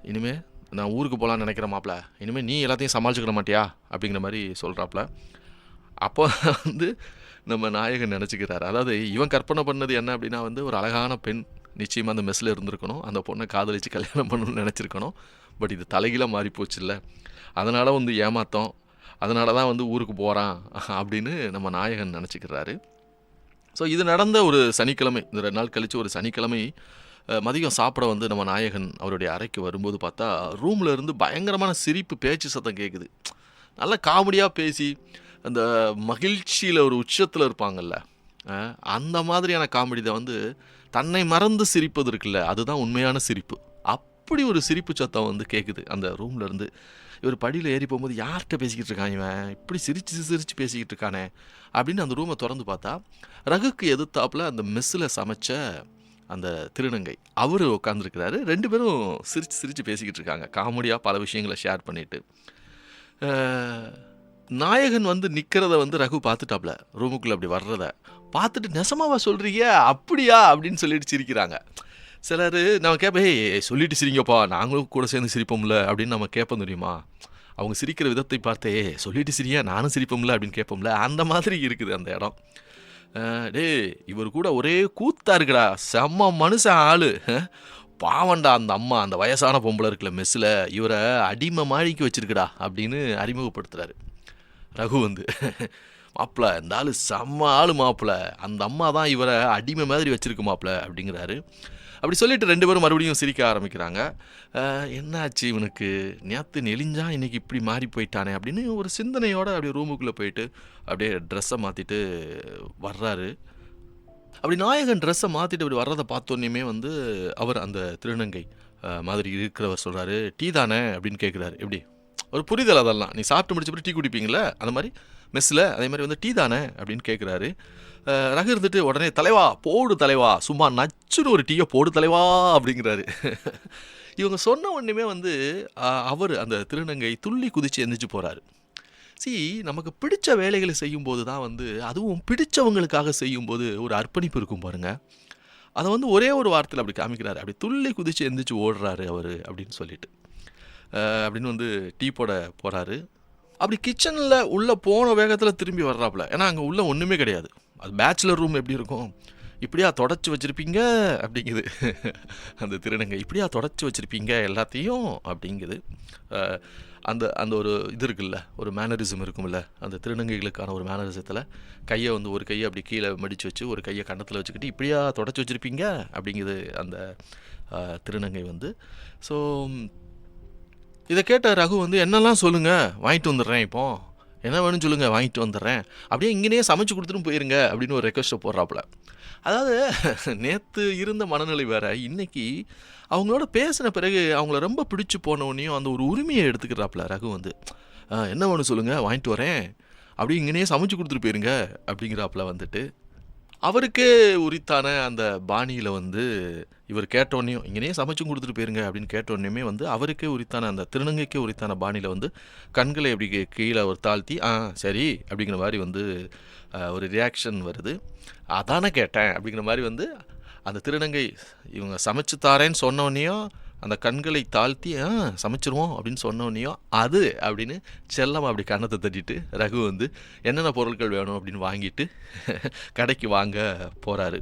இனிமே நான் ஊருக்கு போகலான்னு நினைக்கிறேன் மாப்பிள்ள, இனிமேல் நீ எல்லாத்தையும் சமாளிச்சுக்கிற மாட்டியா அப்படிங்கிற மாதிரி சொல்கிறாப்புல. அப்போ வந்து நம்ம நாயகன் நினச்சிக்கிறாரு, அதாவது இவன் கற்பனை பண்ணது என்ன அப்படின்னா வந்து ஒரு அழகான பெண் நிச்சயமாக அந்த மெஸ்ஸில் இருந்திருக்கணும், அந்த பொண்ணை காதலிச்சு கல்யாணம் பண்ணணும்னு நினச்சிருக்கணும். பட் இது தலைகீழாக மாறி போச்சு இல்லை, அதனால் வந்து ஏமாத்தம், அதனால தான் வந்து ஊருக்கு போகிறான் அப்படின்னு நம்ம நாயகன் நினச்சிக்கிறாரு. ஸோ இது நடந்த ஒரு சனிக்கிழமை, இந்த 2 நாள் கழித்து ஒரு சனிக்கிழமை மதியம் சாப்பிட வந்து நம்ம நாயகன் அவருடைய அறைக்கு வரும்போது பார்த்தா ரூமில் இருந்து பயங்கரமான சிரிப்பு, பேச்சு சத்தம் கேட்குது. நல்லா காமெடியாக பேசி அந்த மகிழ்ச்சியில் ஒரு உச்சத்தில் இருப்பாங்கல்ல, அந்த மாதிரியான காமெடி தான் வந்து தன்னை மறந்து சிரிப்பது இருக்குல்ல, அதுதான் உண்மையான சிரிப்பு. அப்படி ஒரு சிரிப்பு சத்தம் வந்து கேட்குது அந்த ரூமில் இருந்து. இவர் படியில் ஏறி போகும்போது யார்கிட்ட பேசிக்கிட்டு இருக்கான் இவன், இப்படி சிரித்து சிரித்து பேசிக்கிட்டு இருக்கானே அப்படின்னு அந்த ரூமை திறந்து பார்த்தா ரகுக்கு எதிர்த்தாப்புல அந்த மெஸ்ஸில் சமைச்ச அந்த திருநங்கை அவர் உட்காந்துருக்கிறாரு. 2 பேரும் சிரித்து சிரித்து பேசிக்கிட்டு இருக்காங்க, காமெடியாக பல விஷயங்களை ஷேர் பண்ணிவிட்டு. நாயகன் வந்து நிற்கிறத வந்து ரகு பார்த்துட்டாப்புல, ரூமுக்குள்ளே அப்படி வர்றத பார்த்துட்டு நெசமாவா சொல்கிறீங்க அப்படியா அப்படின்னு சொல்லிட்டு சிரிக்கிறாங்க. சிலர் நம்ம கேட்பேன், ஏய் சொல்லிட்டு சிரிங்கப்பா நாங்களும் கூட சேர்ந்து சிரிப்போம்ல அப்படின்னு நம்ம கேட்போம் தெரியுமா. அவங்க சிரிக்கிற விதத்தை பார்த்தே சொல்லிட்டு சிரியா நானும் சிரிப்போம்ல அப்படின்னு கேட்போம்ல, அந்த மாதிரி இருக்குது அந்த இடம். டே இவர் கூட ஒரே கூத்தா இருக்குடா, செம்ம மனுஷன் ஆளு, பாவண்டா அந்த அம்மா அந்த வயசான பொம்பளை இருக்குல்ல மெஸ்ஸில், இவரை அடிமை மாழிக்கு வச்சிருக்குடா அப்படின்னு அறிமுகப்படுத்துகிறாரு ரகு வந்து. மாப்பிள்ள இந்த ஆள் செம்ம ஆள் மாப்பிள்ள, அந்த அம்மா தான் இவரை அடிமை மாதிரி வச்சிருக்கு மாப்பிள்ள அப்படிங்கிறாரு. அப்படி சொல்லிட்டு 2 பேரும் மறுபடியும் சிரிக்க ஆரம்பிக்கிறாங்க. என்னாச்சு இவனுக்கு, நேற்று நெளிஞ்சா இன்றைக்கி இப்படி மாறி போயிட்டானே அப்படின்னு ஒரு சிந்தனையோடு அப்படியே ரூமுக்குள்ளே போயிட்டு அப்படியே ட்ரெஸ்ஸை மாற்றிட்டு வர்றாரு. அப்படி நாயகன் ட்ரெஸ்ஸை மாற்றிட்டு அப்படி வர்றதை பார்த்தோன்னே வந்து அவர் அந்த திருநங்கை மாதிரி இருக்கிறவர் சொல்கிறாரு, டீ தானே அப்படின்னு கேட்குறாரு. எப்படி ஒரு புரிதல், அதெல்லாம் நீ சாப்பிட்டு முடிச்சப்பறம் டீ குடிப்பீங்களே அந்த மாதிரி மெஸ்ஸில், அதே மாதிரி வந்து டீ தானே அப்படின்னு கேட்குறாரு. ரகு இருந்துட்டு உடனே தலைவா போடு தலைவா, சும்மா நச்சுன்னு ஒரு டீயை போடு தலைவா அப்படிங்கிறாரு. இவங்க சொன்ன உடனே வந்து அவர் அந்த திருநங்கை துள்ளி குதித்து எந்திரிச்சு போகிறாரு. நமக்கு பிடிச்ச வேலைகளை செய்யும்போது தான் வந்து, அதுவும் பிடிச்சவங்களுக்காக செய்யும்போது ஒரு அர்ப்பணிப்பு இருக்கும் பாருங்கள், அதை வந்து ஒரே ஒரு வார்த்தையில் அப்படி காமிக்கிறாரு. அப்படி துள்ளி குதித்து எந்திரிச்சு ஓடுறாரு அவர் அப்படின்னு சொல்லிட்டு அப்படின்னு வந்து டீ போட போகிறாரு. அப்படி கிச்சனில் உள்ளே போன வேகத்தில் திரும்பி வர்றாப்புல, ஏன்னா அங்கே உள்ளே ஒன்றுமே கிடையாது. அது பேச்சுலர் ரூம் எப்படி இருக்கும், இப்படியா தொடச்சி வச்சுருப்பீங்க அப்படிங்குது அந்த திருநங்கை, இப்படியா தொடச்சி வச்சுருப்பீங்க எல்லாத்தையும் அப்படிங்குது. அந்த அந்த ஒரு இது இருக்குல்ல, ஒரு மேனரிசம் இருக்கும்ல, அந்த திருநங்கைகளுக்கான ஒரு மேனரிசத்தில் கையை வந்து ஒரு கையை அப்படி கீழே மடித்து வச்சு ஒரு கையை கன்னத்தில் வச்சுக்கிட்டு இப்படியா தொடச்சி வச்சுருப்பீங்க அப்படிங்குது அந்த திருநங்கை வந்து. ஸோ இதை கேட்ட ரகு வந்து என்னெல்லாம் சொல்லுங்கள் வாங்கிட்டு வந்துடுறேன், இப்போ என்ன வேணும்னு சொல்லுங்கள் வாங்கிட்டு வந்துடுறேன், அப்படியே இங்கேயே சமைச்சு கொடுத்துட்டு போயிருங்க அப்படின்னு ஒரு ரெக்வஸ்ட்டை போடுறாப்புல. அதாவது நேற்று இருந்த மனநிலை வேறு, இன்றைக்கி அவங்களோட பேசின பிறகு அவங்கள ரொம்ப பிடிச்சி போனவனையும் அந்த ஒரு உரிமையை எடுத்துக்கிறாப்புல ரகு வந்து. என்ன வேணும் சொல்லுங்கள் வாங்கிட்டு வரேன், அப்படி இங்கேயே சமைச்சு கொடுத்துட்டு போயிருங்க அப்படிங்கிறாப்புல வந்துட்டு. அவருக்கே உரித்தான அந்த பாணியில் வந்து இவர் கேட்டோன்னையும் இங்கேயே சமைச்சும் கொடுத்துட்டு போயிருங்க அப்படின்னு கேட்டோன்னே வந்து அவருக்கே உரித்தான அந்த திருநங்கைக்கே உரித்தான பாணியில் வந்து கண்களை அப்படி கீழே ஒரு தாழ்த்தி சரி அப்படிங்கிற மாதிரி வந்து ஒரு ரியாக்ஷன் வருது. அதானே கேட்டேன் அப்படிங்கிற மாதிரி வந்து அந்த திருநங்கை இவங்க சமைச்சு தாரேன்னு சொன்னோன்னையும் அந்த கண்களை தாழ்த்தி சமைச்சிருவோம் அப்படின்னு சொன்னோன்னையும் அது அப்படின்னு செல்லமாக அப்படி கன்னத்தை தட்டிட்டு ரகு வந்து என்னென்ன பொருட்கள் வேணும் அப்படின்னு வாங்கிட்டு கடைக்கு வாங்க போகிறாரு.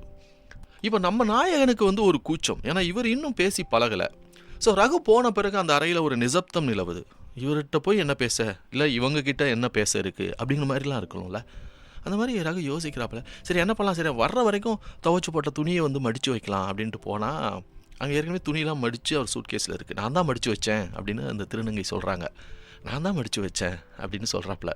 இப்போ நம்ம நாயகனுக்கு வந்து ஒரு கூச்சம், ஏன்னா இவர் இன்னும் பேசி பழகலை. ஸோ ரகு போன பிறகு அந்த அறையில் ஒரு நிசப்தம் நிலவுது. இவர்கிட்ட போய் என்ன பேச, இல்லை இவங்கக்கிட்ட என்ன பேச இருக்குது அப்படிங்கிற மாதிரிலாம் இருக்கணும்ல. அந்த மாதிரி ரகு யோசிக்கிறாப்புல, சரி என்ன பண்ணலாம், சரி வர்ற வரைக்கும் துவைச்சி போட்ட துணியை வந்து மடித்து வைக்கலாம் அப்படின்ட்டு போனால் அங்கே ஏற்கனவே துணியெலாம் மடித்து அவர் சூட்கேஸில் இருக்குது. நான் தான் மடித்து வச்சேன் அப்படின்னு அந்த திருநங்கை சொல்கிறாங்க. நான் தான் மடித்து வச்சேன் அப்படின்னு சொல்கிறாப்புல.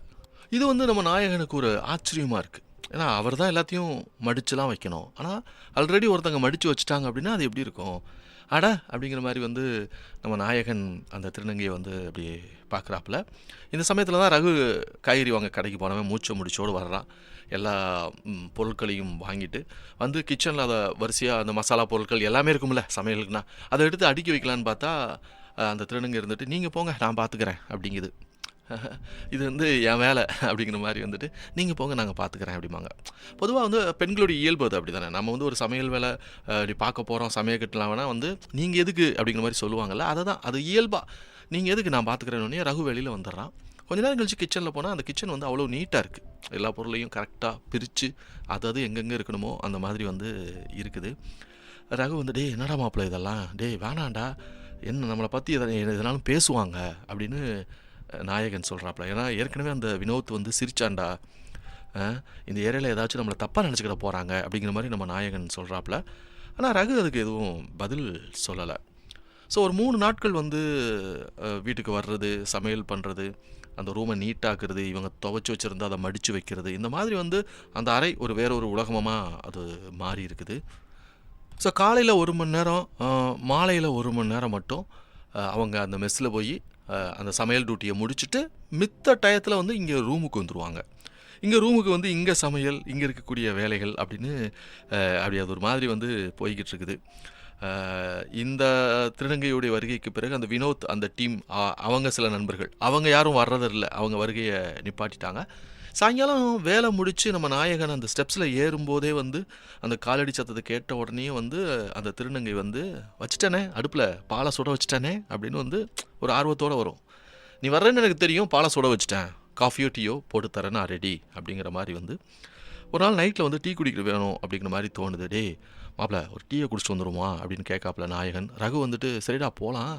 இது வந்து நம்ம நாயகனுக்கு ஒரு ஆச்சரியமாக இருக்குது. ஏன்னா அவர் தான் எல்லாத்தையும் மடிச்சுலாம் வைக்கணும். ஆனால் ஆல்ரெடி ஒருத்தங்க மடித்து வச்சுட்டாங்க அப்படின்னா அது எப்படி இருக்கும்? அட அப்படிங்கிற மாதிரி வந்து நம்ம நாயகன் அந்த திருநங்கையை வந்து அப்படி பார்க்குறாப்புல. இந்த சமயத்தில் தான் ரகு காய்கறி வாங்க கடைக்கு போனவன் மூச்சை முடிச்சோடு வர்றான். எல்லா பொருட்களையும் வாங்கிட்டு வந்து கிச்சனில் அதை வரிசையாக அந்த மசாலா பொருட்கள் எல்லாமே இருக்கும்ல சமையலுக்குன்னா, அதை எடுத்து அடுக்கி வைக்கலான்னு பார்த்தா அந்த திருநங்கை இருந்துட்டு நீங்கள் போங்க நான் பார்த்துக்கிறேன் அப்படிங்குது. இது வந்து என் வேலை அப்படிங்கிற மாதிரி வந்துட்டு நீங்கள் போங்க நாங்கள் பார்த்துக்கிறேன் அப்படிம்பாங்க. பொதுவாக வந்து பெண்களுடைய இயல்பு அது அப்படி தானே. நம்ம வந்து ஒரு சமையல் வேலை இப்படி பார்க்க போகிறோம், சமையல் கட்டலாம் வேணால் வந்து நீங்கள் எதுக்கு அப்படிங்கிற மாதிரி சொல்லுவாங்கள்ல, அதை தான் அது இயல்பாக நீங்கள் எதுக்கு நான் பார்த்துக்கிறேன்னே ரகு வெளியில் வந்துடுறான். கொஞ்ச நேரம் கழிச்சு கிச்சனில் போனால் அந்த கிச்சன் வந்து அவ்வளோ நீட்டாக இருக்குது. எல்லா பொருளையும் கரெக்டாக பிரித்து அதாவது எங்கெங்கே இருக்கணுமோ அந்த மாதிரி வந்து இருக்குது. ரகு வந்து டே என்னடா மாப்பிள்ள இதெல்லாம், டே வேணாண்டா, என்ன நம்மளை பற்றி எதனாலும் பேசுவாங்க அப்படின்னு நாயகன் சொல்கிறாப்புல. ஏன்னா ஏற்கனவே அந்த வினோத் வந்து சிரிச்சாண்டா, இந்த ஏரியாவில் ஏதாச்சும் நம்மளை தப்பாக நினச்சிக்கிட போகிறாங்க அப்படிங்கிற மாதிரி நம்ம நாயகன் சொல்கிறாப்புல. ஆனால் ரகு அதுக்கு எதுவும் பதில் சொல்லலை. ஸோ ஒரு 3 நாட்கள் வந்து வீட்டுக்கு வர்றது, சமையல் பண்ணுறது, அந்த ரூமை நீட்டாக்குறது, இவங்க துவைச்சி வச்சுருந்தா அதை மடித்து வைக்கிறது, இந்த மாதிரி வந்து அந்த அறை ஒரு வேற ஒரு உலகமாக அது மாறி இருக்குது. ஸோ காலையில் 1 மணி நேரம், மாலையில் 1 மணி நேரம் மட்டும் அவங்க அந்த மெஸ்ஸில் போய் அந்த சமையல் டியூட்டியை முடிச்சுட்டு மித்த டயத்தில் வந்து இங்கே ரூமுக்கு வந்துடுவாங்க. இங்கே ரூமுக்கு வந்து இங்கே சமையல், இங்கே இருக்கக்கூடிய வேலைகள் அப்படின்னு அப்படி அது ஒரு மாதிரி வந்து போய்கிட்டு இருக்குது. இந்த திருநங்கையுடைய வருகைக்கு பிறகு அந்த வினோத் அந்த டீம் அவங்க சில நண்பர்கள் அவங்க யாரும் வர்றதில்லை, அவங்க வருகையை நிப்பாட்டிட்டாங்க. சாயங்காலம் வேலை முடித்து நம்ம நாயகன் அந்த ஸ்டெப்ஸில் ஏறும்போதே வந்து அந்த காலடி சத்தத்தை கேட்ட உடனே வந்து அந்த திருநங்கை வந்து வச்சுட்டானே அடுப்பில் பாலை சுட வச்சுட்டானே அப்படின்னு வந்து ஒரு ஆர்வத்தோடு வரும். நீ வர்றேன்னு எனக்கு தெரியும், பாலை சுட வச்சுட்டேன், காஃபியோ டீயோ போட்டு தரேன் நான் ரெடி அப்படிங்கிற மாதிரி வந்து ஒரு நாள் நைட்டில் வந்து டீ குடிக்கிற வேணும் அப்படிங்கிற மாதிரி தோணுது. டே மாப்பிள்ள ஒரு டீயை குடிச்சிட்டு வந்துடுமா அப்படின்னு கேட்காப்புல நாயகன். ரகு வந்துட்டு சரிடா போகலாம்,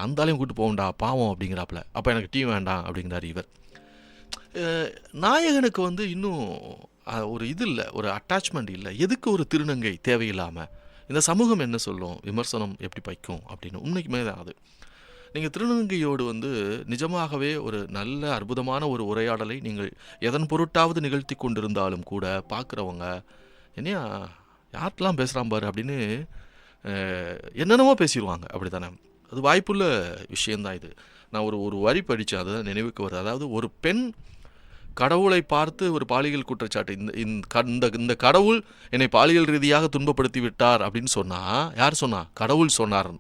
அந்த ஆளையும் கூப்பிட்டு போகண்டா பாவம் அப்படிங்கிறாப்புல. அப்போ எனக்கு டீ வேண்டாம் அப்படிங்கிறார் இவர். நாயகனுக்கு வந்து இன்னும் ஒரு இது இல்லை, ஒரு அட்டாச்மெண்ட் இல்லை. எதுக்கு ஒரு திருநங்கை தேவையில்லாமல், இந்த சமூகம் என்ன சொல்லும், விமர்சனம் எப்படி வைக்கும் அப்படின்னு உண்மைக்குமே தான் அது. நீங்கள் திருநங்கையோடு வந்து நிஜமாகவே ஒரு நல்ல அற்புதமான ஒரு உரையாடலை நீங்கள் எதன் பொருட்டாவது நிகழ்த்தி கொண்டிருந்தாலும் கூட பார்க்குறவங்க என்னையா யார்ட்டெலாம் பேசுகிறான் பாரு அப்படின்னு என்னென்னமோ பேசிடுவாங்க. அப்படி தானே, அது வாய்ப்புள்ள விஷயந்தான் இது. நான் ஒரு வரி படித்தேன், அதுதான் நினைவுக்கு வருது. அதாவது ஒரு பெண் கடவுளை பார்த்து ஒரு பாலியல் குற்றச்சாட்டு, இந்த கடவுள் என்னை பாலியல் ரீதியாக துன்பப்படுத்தி விட்டார் அப்படின்னு சொன்னால் யார் சொன்னா? கடவுள் சொன்னார்.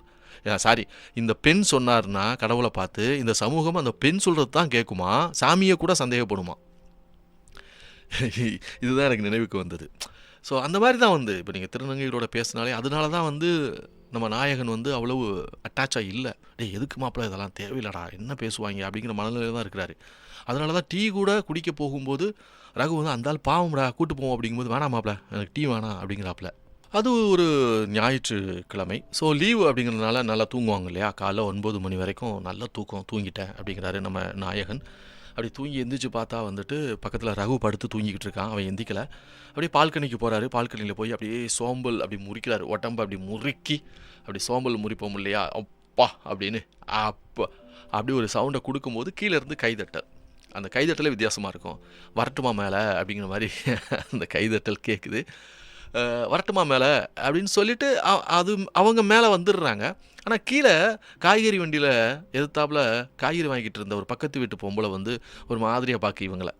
சாரி, இந்த பெண் சொன்னார்னா கடவுளை பார்த்து இந்த சமூகம் அந்த பெண் சொல்கிறது தான் கேட்குமா, சாமியை கூட சந்தேகப்படுமா? இதுதான் எனக்கு நினைவுக்கு வந்தது. ஸோ அந்த மாதிரி தான் வந்து இப்போ நீங்கள் திருநங்கைகளோட பேசினாலே அதனால தான் வந்து நம்ம நாயகன் வந்து அவ்வளவு அட்டாச்சாக இல்லை. எதுக்கு மாப்பிள்ள இதெல்லாம் தேவையில்லடா, என்ன பேசுவாங்க அப்படிங்கிற மனநிலையில் தான் இருக்கிறாரு. அதனால தான் டீ கூட குடிக்க போகும்போது ரகு வந்து அந்தால் பாவம்டா கூட்டு போவோம் அப்படிங்கும்போது வேணாம் மாப்பிள்ள எனக்கு டீ வேணாம் அப்படிங்கிறாப்புல. அது ஒரு ஞாயிற்றுக்கிழமை. ஸோ லீவு அப்படிங்கிறதுனால நல்லா தூங்குவாங்க இல்லையா, காலைல 9 மணி வரைக்கும் நல்லா தூங்கிட்டேன் அப்படிங்கிறாரு நம்ம நாயகன். அப்படி தூங்கி எந்திரிச்சு பார்த்தா வந்துட்டு பக்கத்தில் ரகு படுத்து தூங்கிக்கிட்டு இருக்கான், அவன் எந்திக்கலை. அப்படியே பால்கனிக்கு போகிறாரு. பால்கனியில் போய் அப்படியே சோம்பல் அப்படி முறிக்கிறாரு, உடம்பு அப்படி முறுக்கி அப்படி சோம்பல் முறிப்போம் இல்லையா, அப்பா அப்படின்னு அப்படி ஒரு சவுண்டை கொடுக்கும்போது கீழேருந்து கைதட்டல். அந்த கைதட்டலே வித்தியாசமாக இருக்கும். வரட்டுமா மேலே அப்படிங்கிற மாதிரி அந்த கைதட்டல் கேட்குது. வரட்டுமா மேலே அப்படின்னு சொல்லிட்டு அது அவங்க மேலே வந்துடுறாங்க. ஆனால் கீழே காய்கறி வண்டியில் எதிர்த்தாப்புல காய்கறி வாங்கிட்டு இருந்த ஒரு பக்கத்து வீட்டு பொம்பளை வந்து ஒரு மாதிரியாக பார்க்க இவங்களை,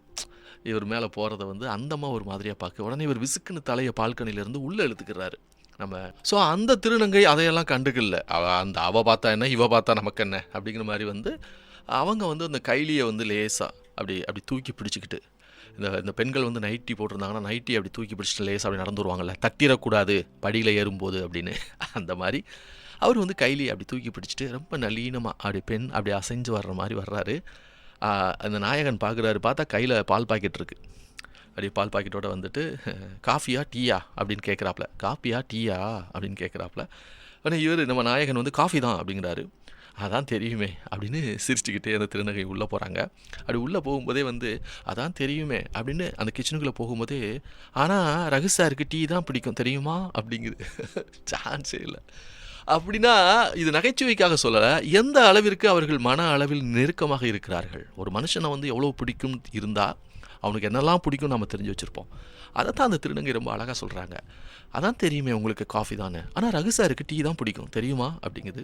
இவர் மேலே போகிறத வந்து அந்தம்மா ஒரு மாதிரியாக பார்க்க, உடனே இவர் விசுக்குன்னு தலையை பால்கனிலேருந்து உள்ளே இழுத்துக்கிறாரு நம்ம. ஸோ அந்த திருநங்கை அதையெல்லாம் கண்டுக்கல. அவ பார்த்தா என்ன, இவ பார்த்தா நமக்கு என்ன அப்படிங்கிற மாதிரி வந்து அவங்க வந்து அந்த கைலியை வந்து லேசாக அப்படி தூக்கி பிடிச்சிக்கிட்டு, இந்த பெண்கள் வந்து நைட்டி போட்டிருந்தாங்கன்னா நைட்டி அப்படி தூக்கி பிடிச்சிட்டு லேசாக அப்படி நடந்து வருவாங்கள்ல, தட்டிடக்கூடாது படியில் ஏறும்போது அப்படின்னு, அந்த மாதிரி அவர் வந்து கைலியை அப்படி தூக்கி பிடிச்சிட்டு ரொம்ப நளினமாக அப்படி பெண் அப்படி அசைஞ்சு வர்ற மாதிரி வர்றாரு. அந்த நாயகன் பார்க்குறாரு, பார்த்தா கையில் பால் பாக்கெட் இருக்குது. அப்படியே பால் பாக்கெட்டோட வந்துட்டு காஃபியா டீயா அப்படின்னு கேட்குறாப்புல. காஃபியா டீயா அப்படின்னு கேட்குறாப்புல. ஆனால் இவர் நம்ம நாயகன் வந்து காஃபி தான் அப்படிங்கிறாரு. அதான் தெரியுமே அப்படின்னு சிரிச்சுக்கிட்டே அந்த திருநங்கை உள்ளே போகிறாங்க. அப்படி உள்ளே போகும்போதே வந்து அதான் தெரியுமே அப்படின்னு அந்த கிச்சனுக்குள்ளே போகும்போதே, ஆனால் ரகு சாருக்கு டீ தான் பிடிக்கும் தெரியுமா அப்படிங்குது. சான்ஸே இல்லை. அப்படின்னா இது நகைச்சுவைக்காக சொல்லலை, எந்த அளவிற்கு அவர்கள் மன அளவில் நெருக்கமாக இருக்கிறார்கள். ஒரு மனுஷனை வந்து எவ்வளோ பிடிக்கும் இருந்தால் அவனுக்கு என்னெல்லாம் பிடிக்கும் நம்ம தெரிஞ்சு வச்சுருப்போம். அதை தான் அந்த திருநங்கை ரொம்ப அழகாக சொல்கிறாங்க. அதான் தெரியுமே உங்களுக்கு காஃபி தானே, ஆனால் ரகு சாருக்கு டீ தான் பிடிக்கும் தெரியுமா அப்படிங்குது.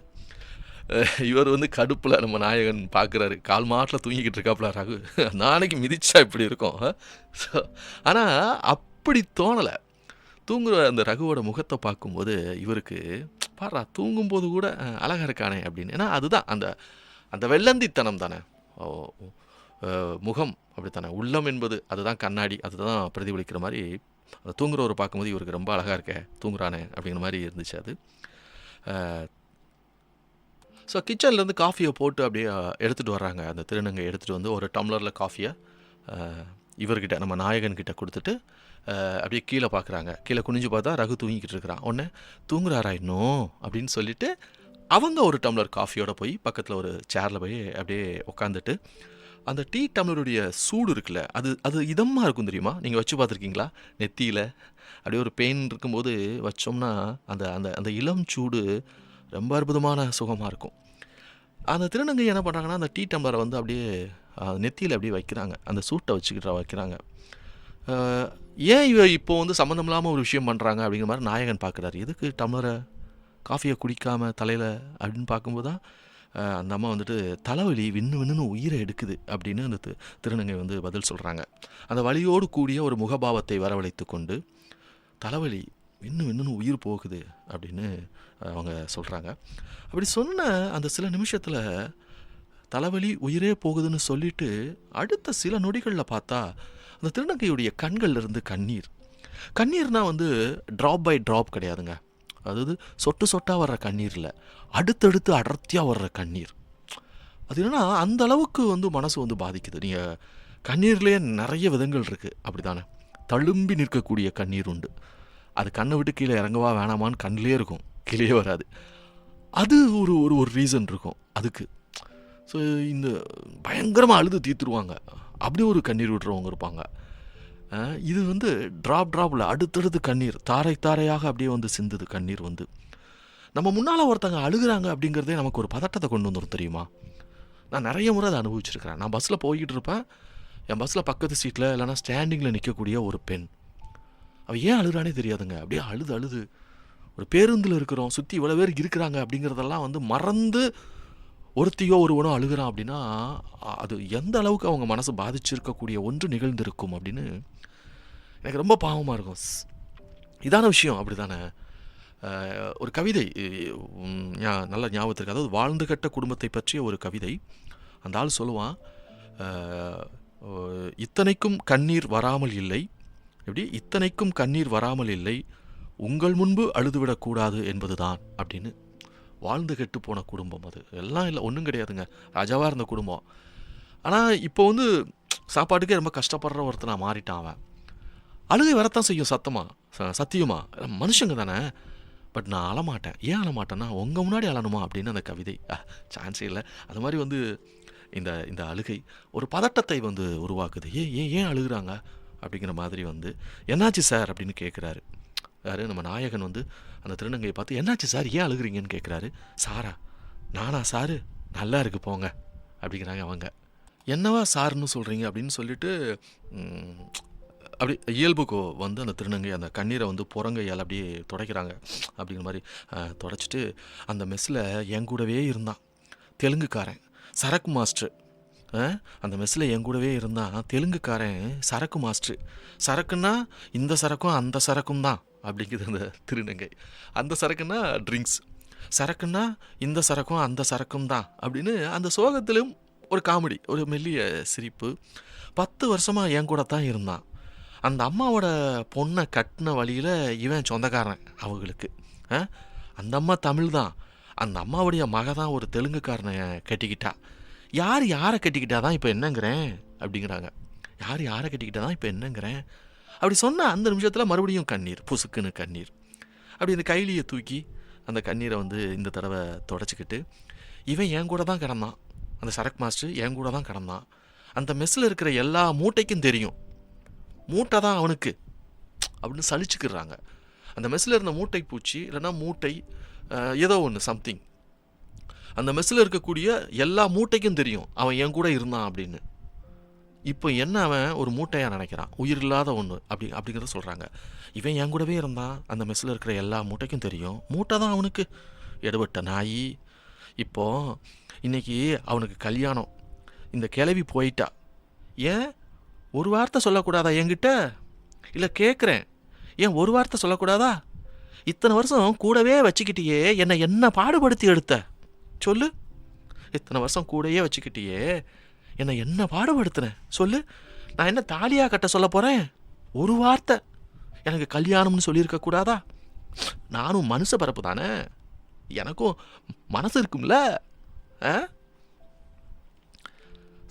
இவர் வந்து கடுப்பில் நம்ம நாயகன் பார்க்குறாரு, கால் மாட்டில் தூங்கிக்கிட்டு இருக்காப்புல ரகு. நாளைக்கு மிதிச்சா இப்படி இருக்கும். ஸோ ஆனால் அப்படி தோணலை. தூங்குற அந்த ரகுவோட முகத்தை பார்க்கும்போது இவருக்கு பாரா தூங்கும்போது கூட அழகாக இருக்கானே அப்படின்னு. ஏன்னா அதுதான் அந்த அந்த வெள்ளந்தித்தனம் தானே. முகம் அப்படித்தானே, உள்ளம் என்பது அதுதான் கண்ணாடி, அதுதான் பிரதிபலிக்கிற மாதிரி அந்த தூங்குறவரை பார்க்கும்போது இவருக்கு ரொம்ப அழகாக இருக்க தூங்குறானே அப்படிங்கிற மாதிரி இருந்துச்சு அது. ஸோ கிச்சன்லேருந்து காஃபியை போட்டு அப்படியே எடுத்துகிட்டு வர்றாங்க. அந்த திருநங்கை எடுத்துகிட்டு வந்து ஒரு டம்ளரில் காஃபியை இவர்கிட்ட நம்ம நாயகன்கிட்ட கொடுத்துட்டு அப்படியே கீழே பார்க்குறாங்க. கீழே குனிஞ்சு பார்த்தா ரகு தூங்கிக்கிட்டு இருக்கிறான். உடனே தூங்குறாரா இன்னும் அப்படின்னு சொல்லிவிட்டு அவங்க ஒரு டம்ளர் காஃபியோடு போய் பக்கத்தில் ஒரு சேரில் போய் அப்படியே உட்காந்துட்டு அந்த டீ டம்ளருடைய சூடு இருக்குல்ல, அது இதமாக இருக்கும் தெரியுமா? நீங்கள் வச்சு பார்த்துருக்கீங்களா? நெத்தியில் அப்படியே ஒரு பெயின் இருக்கும்போது வச்சோம்னா அந்த அந்த அந்த இளம் சூடு ரொம்ப அற்புதமான சுகமாக இருக்கும். அந்த திருநங்கை என்ன பண்ணுறாங்கன்னா அந்த டீ டம்ளரை வந்து அப்படியே நெத்தியில் அப்படியே வைக்கிறாங்க, அந்த சூட்டை வச்சுக்கிட்ட வைக்கிறாங்க. ஏன் இவ இப்போ வந்து சம்மந்தம் இல்லாமல் ஒரு விஷயம் பண்ணுறாங்க அப்படிங்கிற மாதிரி நாயகன் பார்க்குறாரு. எதுக்கு டம்ளரை காஃபியை குடிக்காமல் தலையில் அப்படின்னு பார்க்கும்போது தான் அந்த அம்மா வந்துட்டு தலைவலி விண்ணுன்னு உயிரை எடுக்குது அப்படின்னு அந்த திருநங்கை வந்து பதில் சொல்கிறாங்க. அந்த வலியோடு கூடிய ஒரு முகபாவத்தை வரவழைத்து கொண்டு தலைவலி விண்ணுன்னு உயிர் போகுது அப்படின்னு அவங்க சொல்கிறாங்க. அப்படி சொன்ன அந்த சில நிமிஷத்தில் தலைவலி உயிரே போகுதுன்னு சொல்லிட்டு அடுத்த சில நொடிகளில் பார்த்தா அந்த திருநங்கையுடைய கண்கள்லேருந்து கண்ணீர்னால் வந்து ட்ராப் பை ட்ராப் கிடையாதுங்க. அதாவது சொட்டு சொட்டாக வர்ற கண்ணீர் இல்லை, அடுத்தடுத்து அடர்த்தியாக வர்ற கண்ணீர். அது என்னென்னா அந்த அளவுக்கு வந்து மனசு வந்து பாதிக்குது. நீங்கள் கண்ணீர்லேயே நிறைய விதங்கள் இருக்குது அப்படி தானே. தழும்பி நிற்கக்கூடிய கண்ணீர் உண்டு, அது கண்ணை விட்டு கீழே இறங்கவா வேணாமான்னு கண்ணிலே இருக்கும், கீழே வராது. அது ஒரு ஒரு ஒரு ரீசன் இருக்கும் அதுக்கு. ஸோ இந்த பயங்கரமாக அழுது தீர்த்துருவாங்க, அப்படி ஒரு கண்ணீர் விட்டுறவங்க இருப்பாங்க. இது வந்து ட்ராப்பில் அடுத்தடுத்து கண்ணீர் தாரை தாரையாக அப்படியே வந்து சிந்துது கண்ணீர் வந்து. நம்ம முன்னால் ஒருத்தங்க அழுகிறாங்க அப்படிங்கிறதே நமக்கு ஒரு பதட்டத்தை கொண்டு வந்துடும் தெரியுமா. நான் நிறைய முறை அதை அனுபவிச்சிருக்கிறேன். நான் பஸ்ஸில் போய்கிட்டு இருப்பேன், என் பஸ்ஸில் பக்கத்து சீட்டில் இல்லைனா ஸ்டாண்டிங்கில் நிற்கக்கூடிய ஒரு பெண், அவள் ஏன் அழுகிறானே தெரியாதுங்க. அப்படியே அழுது ஒரு பேருந்தில் இருக்கிறோம், சுற்றி இவ்வளோ பேர் இருக்கிறாங்க அப்படிங்கிறதெல்லாம் வந்து மறந்து ஒருத்தியோ ஒருவனோ அழுகிறான் அப்படின்னா அது எந்த அளவுக்கு அவங்க மனசு பாதிச்சிருக்கக்கூடிய ஒன்று நிகழ்ந்திருக்கும் அப்படின்னு எனக்கு ரொம்ப பாவமாக இருக்கும். இதான விஷயம் அப்படி தானே. ஒரு கவிதை நல்ல ஞாபகத்திற்கு, அதாவது வாழ்ந்து கட்ட குடும்பத்தை பற்றிய ஒரு கவிதை. அந்த ஆள் சொல்லுவான், இத்தனைக்கும் கண்ணீர் வராமல் இல்லை, எப்படி இத்தனைக்கும் கண்ணீர் வராமல் இல்லை, உங்கள் முன்பு அழுதுவிடக்கூடாது என்பது தான் அப்படின்னு. வாழ்ந்து கெட்டு போன குடும்பம் அது, எல்லாம் இல்லை ஒன்றும் கிடையாதுங்க, ராஜாவாக இருந்த குடும்பம். ஆனால் இப்போ வந்து சாப்பாட்டுக்கே ரொம்ப கஷ்டப்படுற ஒருத்தனா மாறிட்டான் அவன். அழுகை வரத்தான் செய்யும், சத்தியமா மனுஷங்க தானே. பட் நான் அழமாட்டேன். ஏன் அழமாட்டேன்னா உங்கள் முன்னாடி அழணுமா அப்படின்னு அந்த கவிதை. சான்ஸே இல்லை. அது மாதிரி வந்து இந்த இந்த அழுகை ஒரு பதட்டத்தை வந்து உருவாக்குது. ஏன் அழுகுறாங்க அப்படிங்கிற மாதிரி வந்து. என்னாச்சு சார் அப்படின்னு கேட்குறாரு யார், நம்ம நாயகன் வந்து அந்த திருநங்கையை பார்த்து என்னாச்சு சார் ஏன் அழுகுறீங்கன்னு கேட்குறாரு. சாரா, நானா சாரு, நல்லா இருக்கு போங்க அப்படிங்கிறாங்க அவங்க. என்னவா சாருன்னு சொல்கிறீங்க அப்படின்னு சொல்லிட்டு அப்படி இயல்புக்கு வந்து அந்த திருநங்கை அந்த கண்ணீரை வந்து புறங்கையால் அப்படியே துடைக்கிறாங்க. அப்படிங்கிற மாதிரி துடைச்சிட்டு அந்த மெஸ்ஸில் என் கூடவே இருந்தான் தெலுங்குக்காரன் சரக்கு மாஸ்டர். அந்த மெஸ்ஸில் என் கூடவே இருந்தான் தெலுங்குக்காரன் சரக்கு மாஸ்டர். சரக்குன்னா இந்த சரக்கும் அந்த சரக்கும் தான் அப்படிங்குது அந்த திருநங்கை. அந்த சரக்குன்னா ட்ரிங்க்ஸ், சரக்குன்னா இந்த சரக்கும் அந்த சரக்கும் தான் அப்படின்னு. அந்த சோகத்திலும் ஒரு காமெடி, ஒரு மெல்லிய சிரிப்பு. 10 வருஷமாக என் கூட தான் இருந்தான். அந்த அம்மாவோட பொண்ணை கட்டின வழியில் இவன் சொந்தக்காரன் அவங்களுக்கு. அந்த அம்மா தமிழ் தான், அந்த அம்மாவுடைய மக தான் ஒரு தெலுங்குக்காரனை கட்டிக்கிட்டா. யார் யாரை கட்டிக்கிட்டா தான் இப்போ என்னங்கிறேன் அப்படிங்கிறாங்க. யார் யாரை கட்டிக்கிட்டா தான் இப்போ என்னங்கிறேன் அப்படி சொன்ன அந்த நிமிஷத்தில் மறுபடியும் கண்ணீர், புசுக்குன்னு கண்ணீர். அப்படி இந்த கைலியை தூக்கி அந்த கண்ணீரை வந்து இந்த தடவை தொடச்சிக்கிட்டு, இவன் என் கூட தான் கிடந்தான், அந்த சரக்கு மாஸ்டர் என் கூட தான் கிடந்தான், அந்த மெஸ்ஸில் இருக்கிற எல்லா மூட்டைக்கும் தெரியும், மூட்டை தான் அவனுக்கு அப்படின்னு சலிச்சுக்கிறாங்க. அந்த மெஸ்ஸில் இருந்த மூட்டை பூச்சி இல்லைன்னா மூட்டை ஏதோ ஒன்று சம்திங், அந்த மெஸ்ஸில் இருக்கக்கூடிய எல்லா மூட்டைக்கும் தெரியும் அவன் என் கூட இருந்தான் அப்படின்னு. இப்போ என்ன அவன் ஒரு மூட்டையாக நினைக்கிறான், உயிர் இல்லாத ஒன்று அப்படிங்கிறத சொல்கிறாங்க. இவன் என் கூடவே இருந்தான், அந்த மெஸ்ஸில் இருக்கிற எல்லா மூட்டைக்கும் தெரியும், மூட்டை தான் அவனுக்கு. எடுபட்ட நாய். இப்போது இன்றைக்கி அவனுக்கு கல்யாணம், இந்த கிளவி போயிட்டா, ஏன் ஒரு வார்த்தை சொல்லக்கூடாதா என்கிட்ட? இல்லை கேட்குறேன், ஏன் ஒரு வார்த்தை சொல்லக்கூடாதா? இத்தனை வருஷம் கூடவே வச்சுக்கிட்டியே, என்னை என்ன பாடுபடுத்தி எடுத்த சொல்லு. இத்தனை வருஷம் கூடயே வச்சுக்கிட்டியே, என்னை என்ன பாடுபடுத்துனேன் சொல்லு. நான் என்ன தாலியாக கட்ட சொல்ல போகிறேன்? ஒரு வார்த்தை எனக்கு கல்யாணம்னு சொல்லியிருக்க கூடாதா? நானும் மனுஷ பரப்பு தானே, எனக்கும் மனசு இருக்கும்ல.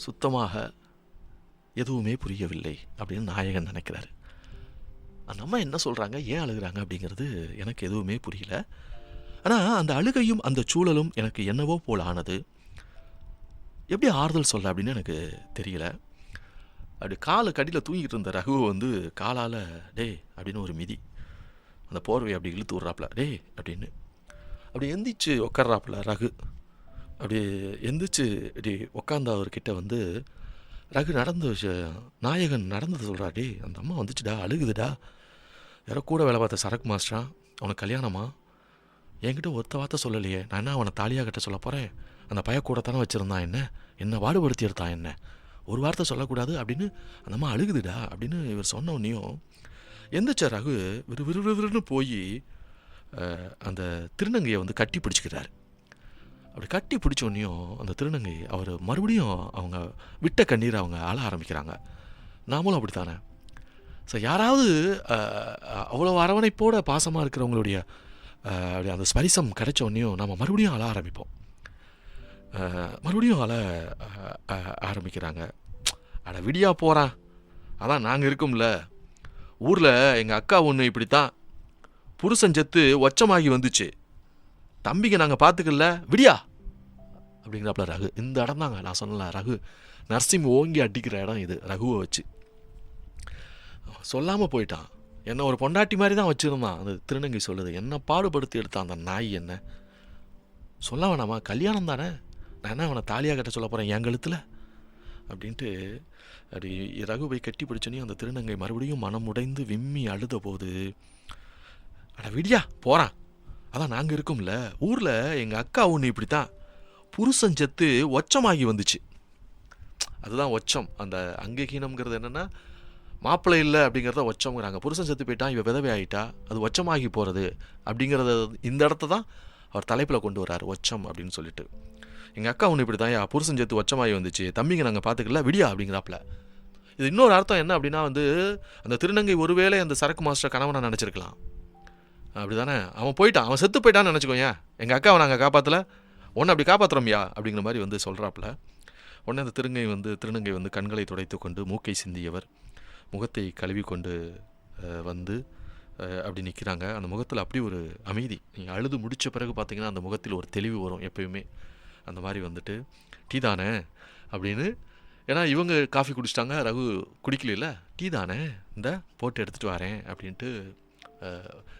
சுத்தமாக எதுவுமே புரியவில்லை அப்படின்னு நாயகன் நினைக்கிறாரு. அந்த அம்மா என்ன சொல்கிறாங்க, ஏன் அழுகிறாங்க அப்படிங்கிறது எனக்கு எதுவுமே புரியல. ஆனால் அந்த அழுகையும் அந்த சூழலும் எனக்கு என்னவோ போல் ஆனது. எப்படி ஆறுதல் சொல்ல அப்படின்னு எனக்கு தெரியல. அப்படி காலை கடியில் தூங்கிட்டு இருந்த ரகுவை வந்து காலால் டே அப்படின்னு ஒரு மிதி, அந்த போர்வையை அப்படி இழுத்து விட்றாப்புல, டே அப்படின்னு. அப்படி எந்திரிச்சு உட்கார்றாப்புல ரகு. அப்படி எந்திரிச்சு இப்படி உட்காந்த அவர்கிட்ட வந்து ரகு நாயகன் நடந்தது சொல்கிறா. டே அந்த அம்மா வந்துச்சுடா, அழுகுதுடா, யாரோ கூட வேலை பார்த்த சரக்கு மாஸ்டரா, அவனுக்கு கல்யாணமா, என்கிட்ட ஒருத்த வார்த்தை சொல்லலையே, நான் என்ன அவனை தாலியாக கட்ட சொல்ல போகிறேன்? அந்த பைய கூட தானே வச்சுருந்தான், என்ன பாடுபடுத்தி எடுத்தான், என்ன ஒரு வார்த்தை சொல்லக்கூடாது அப்படின்னு அந்த அம்மா அழுகுதுடா அப்படின்னு இவர் சொன்ன உடனேயும் எந்திரிச்ச ரகு விறுவிறுன்னு போய் அந்த திருநங்கையை வந்து கட்டி பிடிச்சிக்கிறாரு. அப்படி கட்டி பிடிச்ச உடனேயும் அந்த திருநங்கை அவர் மறுபடியும் அவங்க விட்ட கண்ணீரை அவங்க அழ ஆரம்பிக்கிறாங்க. நாமளும் அப்படி தானே. ஸோ யாராவது அவ்வளோ அரவணைப்போட பாசமாக இருக்கிறவங்களுடைய அப்படி அந்த ஸ்பரிசம் கிடைச்ச உடனேயும் நம்ம மறுபடியும் அழ ஆரம்பிப்போம். மறுபடியும் அழ ஆரம்பிக்கிறாங்க. அட விடியா போகிறான், அதான் நாங்கள் இருக்கோம்ல, ஊரில் எங்கள் அக்கா ஒன்று இப்படித்தான் புருஷன் செத்து ஒச்சமாகி வந்துச்சு, தம்பிக்கு நாங்கள் பார்த்துக்கல, விடியா அப்படிங்கிறாப்புல ரகு. இந்த இடம் தாங்க நான் சொன்னல, ரகு நரசிம் ஓங்கி அடிக்கிற இடம் இது. ரகுவை வச்சு சொல்லாமல் போயிட்டான், என்ன ஒரு பொண்டாட்டி மாதிரி தான் வச்சுருந்தான். அந்த திருநங்கை சொல்லுது, என்ன பாடுபடுத்தி எடுத்தான் அந்த நாய், என்ன சொல்ல வேணாமா, கல்யாணம் தானே, நான் என்ன அவனை தாலியாக கட்ட சொல்ல போகிறேன் என் கழுத்தில் அப்படின்ட்டு. அப்படி ரகுவை கட்டி பிடிச்சோன்னே அந்த திருநங்கை மறுபடியும் மனம் உடைந்து விம்மி அழுத போது, அட விடியா போகிறான், அதான் நாங்கள் இருக்கோம்ல, ஊரில் எங்கள் அக்கா ஒன்று இப்படி தான் புருஷன் செத்து ஒச்சமாகி வந்துச்சு. அதுதான் ஒச்சம். அந்த அங்ககீனம்ங்கிறது என்னென்னா மாப்பிள்ளை இல்லை அப்படிங்கிறத ஒச்சம்ங்கிறாங்க. புருஷன் செத்து போயிட்டான், இவ விதவை ஆகிட்டா, அது ஒச்சமாகி போகிறது அப்படிங்கிறத இந்த இடத்த தான் அவர் தலைப்பில் கொண்டு வர்றாரு, ஒச்சம் அப்படின்னு சொல்லிட்டு. எங்கள் அக்கா ஒன்று இப்படி தான் புருஷன் செத்து ஒச்சமாகி வந்துச்சு, தம்பிங்க நாங்கள் பார்த்துக்கல, விடியா அப்படிங்கிறாப்புல. இது இன்னொரு அர்த்தம் என்ன அப்படின்னா வந்து அந்த திருநங்கை ஒருவேளை அந்த சரக்கு மாஸ்டர் கணவனை நினச்சிருக்கலாம். அப்படி தானே, அவன் போயிட்டான், அவன் செத்து போயிட்டான்னு நினச்சிக்கோங்க, எங்கள் அக்காவை நாங்கள் காப்பாற்றல, ஒன்று அப்படி காப்பாற்றுறோம்யா அப்படிங்கிற மாதிரி வந்து சொல்கிறாப்புல. உடனே அந்த திருநங்கை வந்து கண்களை துடைத்து கொண்டு மூக்கை சிந்தியவர் முகத்தை கழுவி கொண்டு வந்து அப்படி நிற்கிறாங்க. அந்த முகத்தில் அப்படி ஒரு அமைதி. நீங்கள் அழுது முடித்த பிறகு பார்த்தீங்கன்னா அந்த முகத்தில் ஒரு தெளிவு வரும் எப்பயுமே. அந்த மாதிரி வந்துட்டு டீ தானே அப்படின்னு, ஏன்னா இவங்க காஃபி குடிச்சிட்டாங்க, ரகு குடிக்கல, டீ தானே இந்த போட்டு எடுத்துகிட்டு வரேன் அப்படின்ட்டு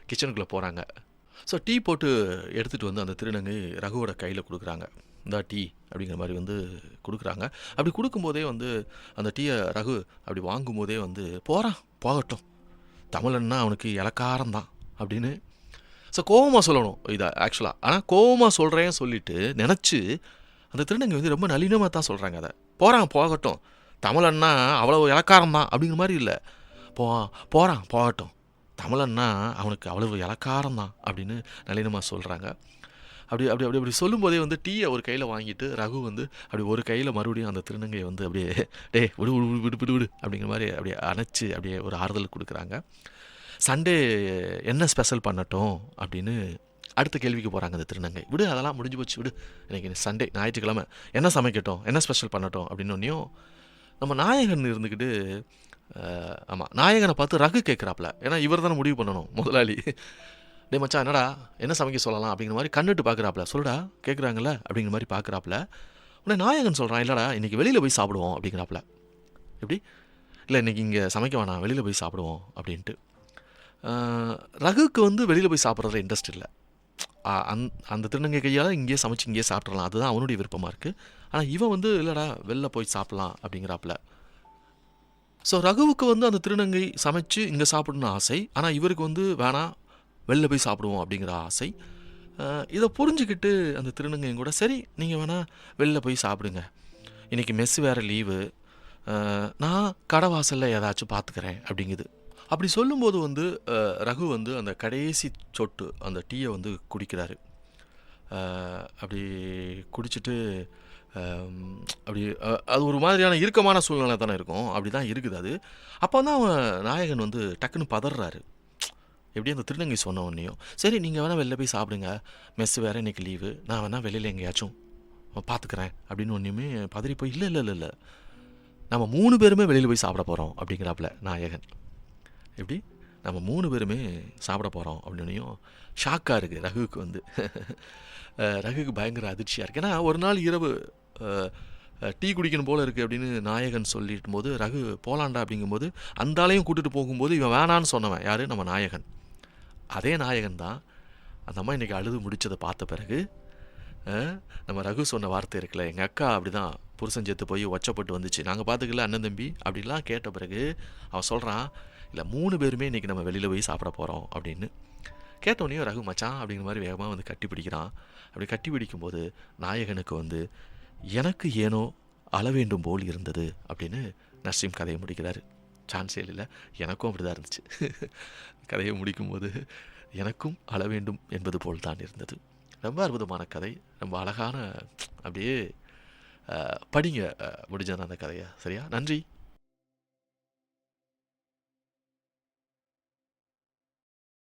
கிச்சனுக்குள்ளே போகிறாங்க. ஸோ டீ போட்டு எடுத்துகிட்டு வந்து அந்த திருநங்கை ரகுவோட கையில் கொடுக்குறாங்க. இந்த டீ அப்படிங்கிற மாதிரி வந்து கொடுக்குறாங்க. அப்படி கொடுக்கும்போதே வந்து அந்த டீயை ரகு அப்படி வாங்கும்போதே வந்து போகட்டும், தமிழன்னா அவனுக்கு இலக்காரம்தான் அப்படின்னு. ஸோ கோவமாக சொல்லணும் இதை ஆக்சுவலாக. ஆனால் கோவமாக சொல்கிறேன்னு சொல்லிட்டு நினச்சி அந்த திருநங்கை வந்து ரொம்ப நளினமாக தான் சொல்கிறாங்க. அதை போகட்டும், தமிழன்னா அவ்வளோ இலக்காரம்தான் அப்படிங்கிற மாதிரி இல்லை, போகட்டும், தமிழன்னா அவனுக்கு அவ்வளவு இலக்காரம்தான் அப்படின்னு நளினமாக சொல்கிறாங்க. அப்படி சொல்லும்போதே வந்து டீயை ஒரு கையில் வாங்கிட்டு ரகு வந்து அப்படி ஒரு கையில் மறுபடியும் அந்த திருநங்கையை வந்து அப்படியே டே விடு அப்படிங்கிற மாதிரி அப்படியே அணைச்சி அப்படியே ஒரு ஆறுதல் கொடுக்குறாங்க. சண்டே என்ன ஸ்பெஷல் பண்ணட்டும் அப்படின்னு அடுத்த கேள்விக்கு போகிறாங்க அந்த திருநங்கை. விடு அதெல்லாம் முடிஞ்சு போச்சு விடு, இன்றைக்கி சண்டே ஞாயிற்றுக்கிழமை என்ன சமைக்கட்டும், என்ன ஸ்பெஷல் பண்ணட்டும் அப்படின்னோடனையும் நம்ம நாயகன் இருந்துக்கிட்டு ஆமாம் நாயகனை பார்த்து ரகு கேட்குறாப்புல. ஏன்னா இவர் தானே முடிவு பண்ணணும் முதலாளி. டே மச்சான் என்னடா என்ன சமைக்க சொல்லலாம் அப்படிங்கிற மாதிரி கண்ணுட்டு பார்க்குறாப்புல. சொல்லுடா கேட்குறாங்கல்ல அப்படிங்கிற மாதிரி பார்க்குறாப்புல. உடனே நாயகன் சொல்கிறான், இல்லைடா இன்றைக்கி வெளியில் போய் சாப்பிடுவோம் அப்படிங்கிறாப்புல. எப்படி? இல்லை இன்றைக்கி இங்கே சமைக்க வேணாம், வெளியில் போய் சாப்பிடுவோம் அப்படின்ட்டு. ரகுக்கு வந்து வெளியில் போய் சாப்பிட்றதுல இன்ட்ரெஸ்ட் இல்லை. அந்த திருநங்கை கையால் இங்கேயே சமைச்சு இங்கேயே சாப்பிட்றலாம், அதுதான் அவனுடைய விருப்பமாக இருக்குது. ஆனால் இவன் வந்து இல்லைடா வெளில போய் சாப்பிட்லாம் அப்படிங்கிறாப்புல. ஸோ ரகுவுக்கு வந்து அந்த திருநங்கை சமைச்சு இங்கே சாப்பிடணும்னு ஆசை, ஆனால் இவருக்கு வந்து வேணாம் வெளில போய் சாப்பிடுவோம் அப்படிங்கிற ஆசை. இதை புரிஞ்சுக்கிட்டு அந்த திருநங்கையும் கூட சரி நீங்கள் வேணால் வெளில போய் சாப்பிடுங்க, இன்றைக்கி மெஸ் வேறு லீவு, நான் கடை வாசலில் ஏதாச்சும் பார்த்துக்கிறேன் அப்படிங்குது. அப்படி சொல்லும்போது வந்து ரகு வந்து அந்த கடைசி சொட்டு அந்த டீயை வந்து குடிக்கிறாரு. அப்படி குடிச்சிட்டு அப்படி அது ஒரு மாதிரியான இறுக்கமான சூழ்நிலை தானே இருக்கும், அப்படி தான் இருக்குது அது. அப்போ தான் அவன் நாயகன் வந்து டக்குன்னு பதறாரு. எப்படி அந்த திருநங்கை சொன்ன உடனேயும் சரி நீங்கள் வேணால் வெளில போய் சாப்பிடுங்க, மெஸ் வேறு இன்றைக்கி லீவு, நான் வேணால் வெளியில் எங்கேயாச்சும் பார்த்துக்கிறேன் அப்படின்னு ஒன்றுமே பதறி போய் இல்லை இல்லை இல்லை இல்லை நம்ம 3 பேருமே வெளியில் போய் சாப்பிட போகிறோம் அப்படிங்கிறாப்புல நாயகன். எப்படி நம்ம 3 பேருமே சாப்பிட போகிறோம் அப்படின்னையும் ஷாக்காக இருக்குது ரகுவுக்கு வந்து. ரகுவுக்கு பயங்கர அதிர்ச்சியாக இருக்குது. ஏன்னா ஒரு நாள் இரவு டீ குடிக்கணும் போல் இருக்குது அப்படின்னு நாயகன் சொல்லிட்டும் போது ரகு போலாண்டா அப்படிங்கும்போது அந்த ஆளையும் கூட்டிகிட்டு போகும்போது இவன் வேணான்னு சொன்னவன் யார்? நம்ம நாயகன். அதே நாயகன் தான் அந்த அம்மா இன்றைக்கி அழுது முடித்ததை பார்த்த பிறகு நம்ம ரகு சொன்ன வார்த்தை இருக்குல்ல, எங்கள் அக்கா அப்படி தான் புருஷன் செத்து போய் ஒச்சப்பட்டு வந்துச்சு, நாங்கள் பார்த்துக்கல அண்ணன் தம்பி அப்படிலாம் கேட்ட பிறகு அவன் சொல்கிறான், இல்லை 3 பேருமே இன்றைக்கி நம்ம வெளியில் போய் சாப்பிட போகிறோம் அப்படின்னு. கேட்டோடனே ரகு மச்சான் அப்படிங்கிற மாதிரி வேகமாக வந்து கட்டி பிடிக்கிறான். அப்படி கட்டி பிடிக்கும்போது நாயகனுக்கு வந்து எனக்கு ஏனோ அள வேண்டும் போல் இருந்தது அப்படின்னு நஸ்ரீம் கதையை முடிக்கிறாரு. சான்ஸே இல்லை, எனக்கும் அப்படி தான் இருந்துச்சு. கதையை முடிக்கும்போது எனக்கும் அள வேண்டும் என்பது போல் தான் இருந்தது. ரொம்ப அற்புதமான கதை, ரொம்ப அழகான அப்படியே படிங்க முடிஞ்சது அந்த கதையை. சரியா? நன்றி.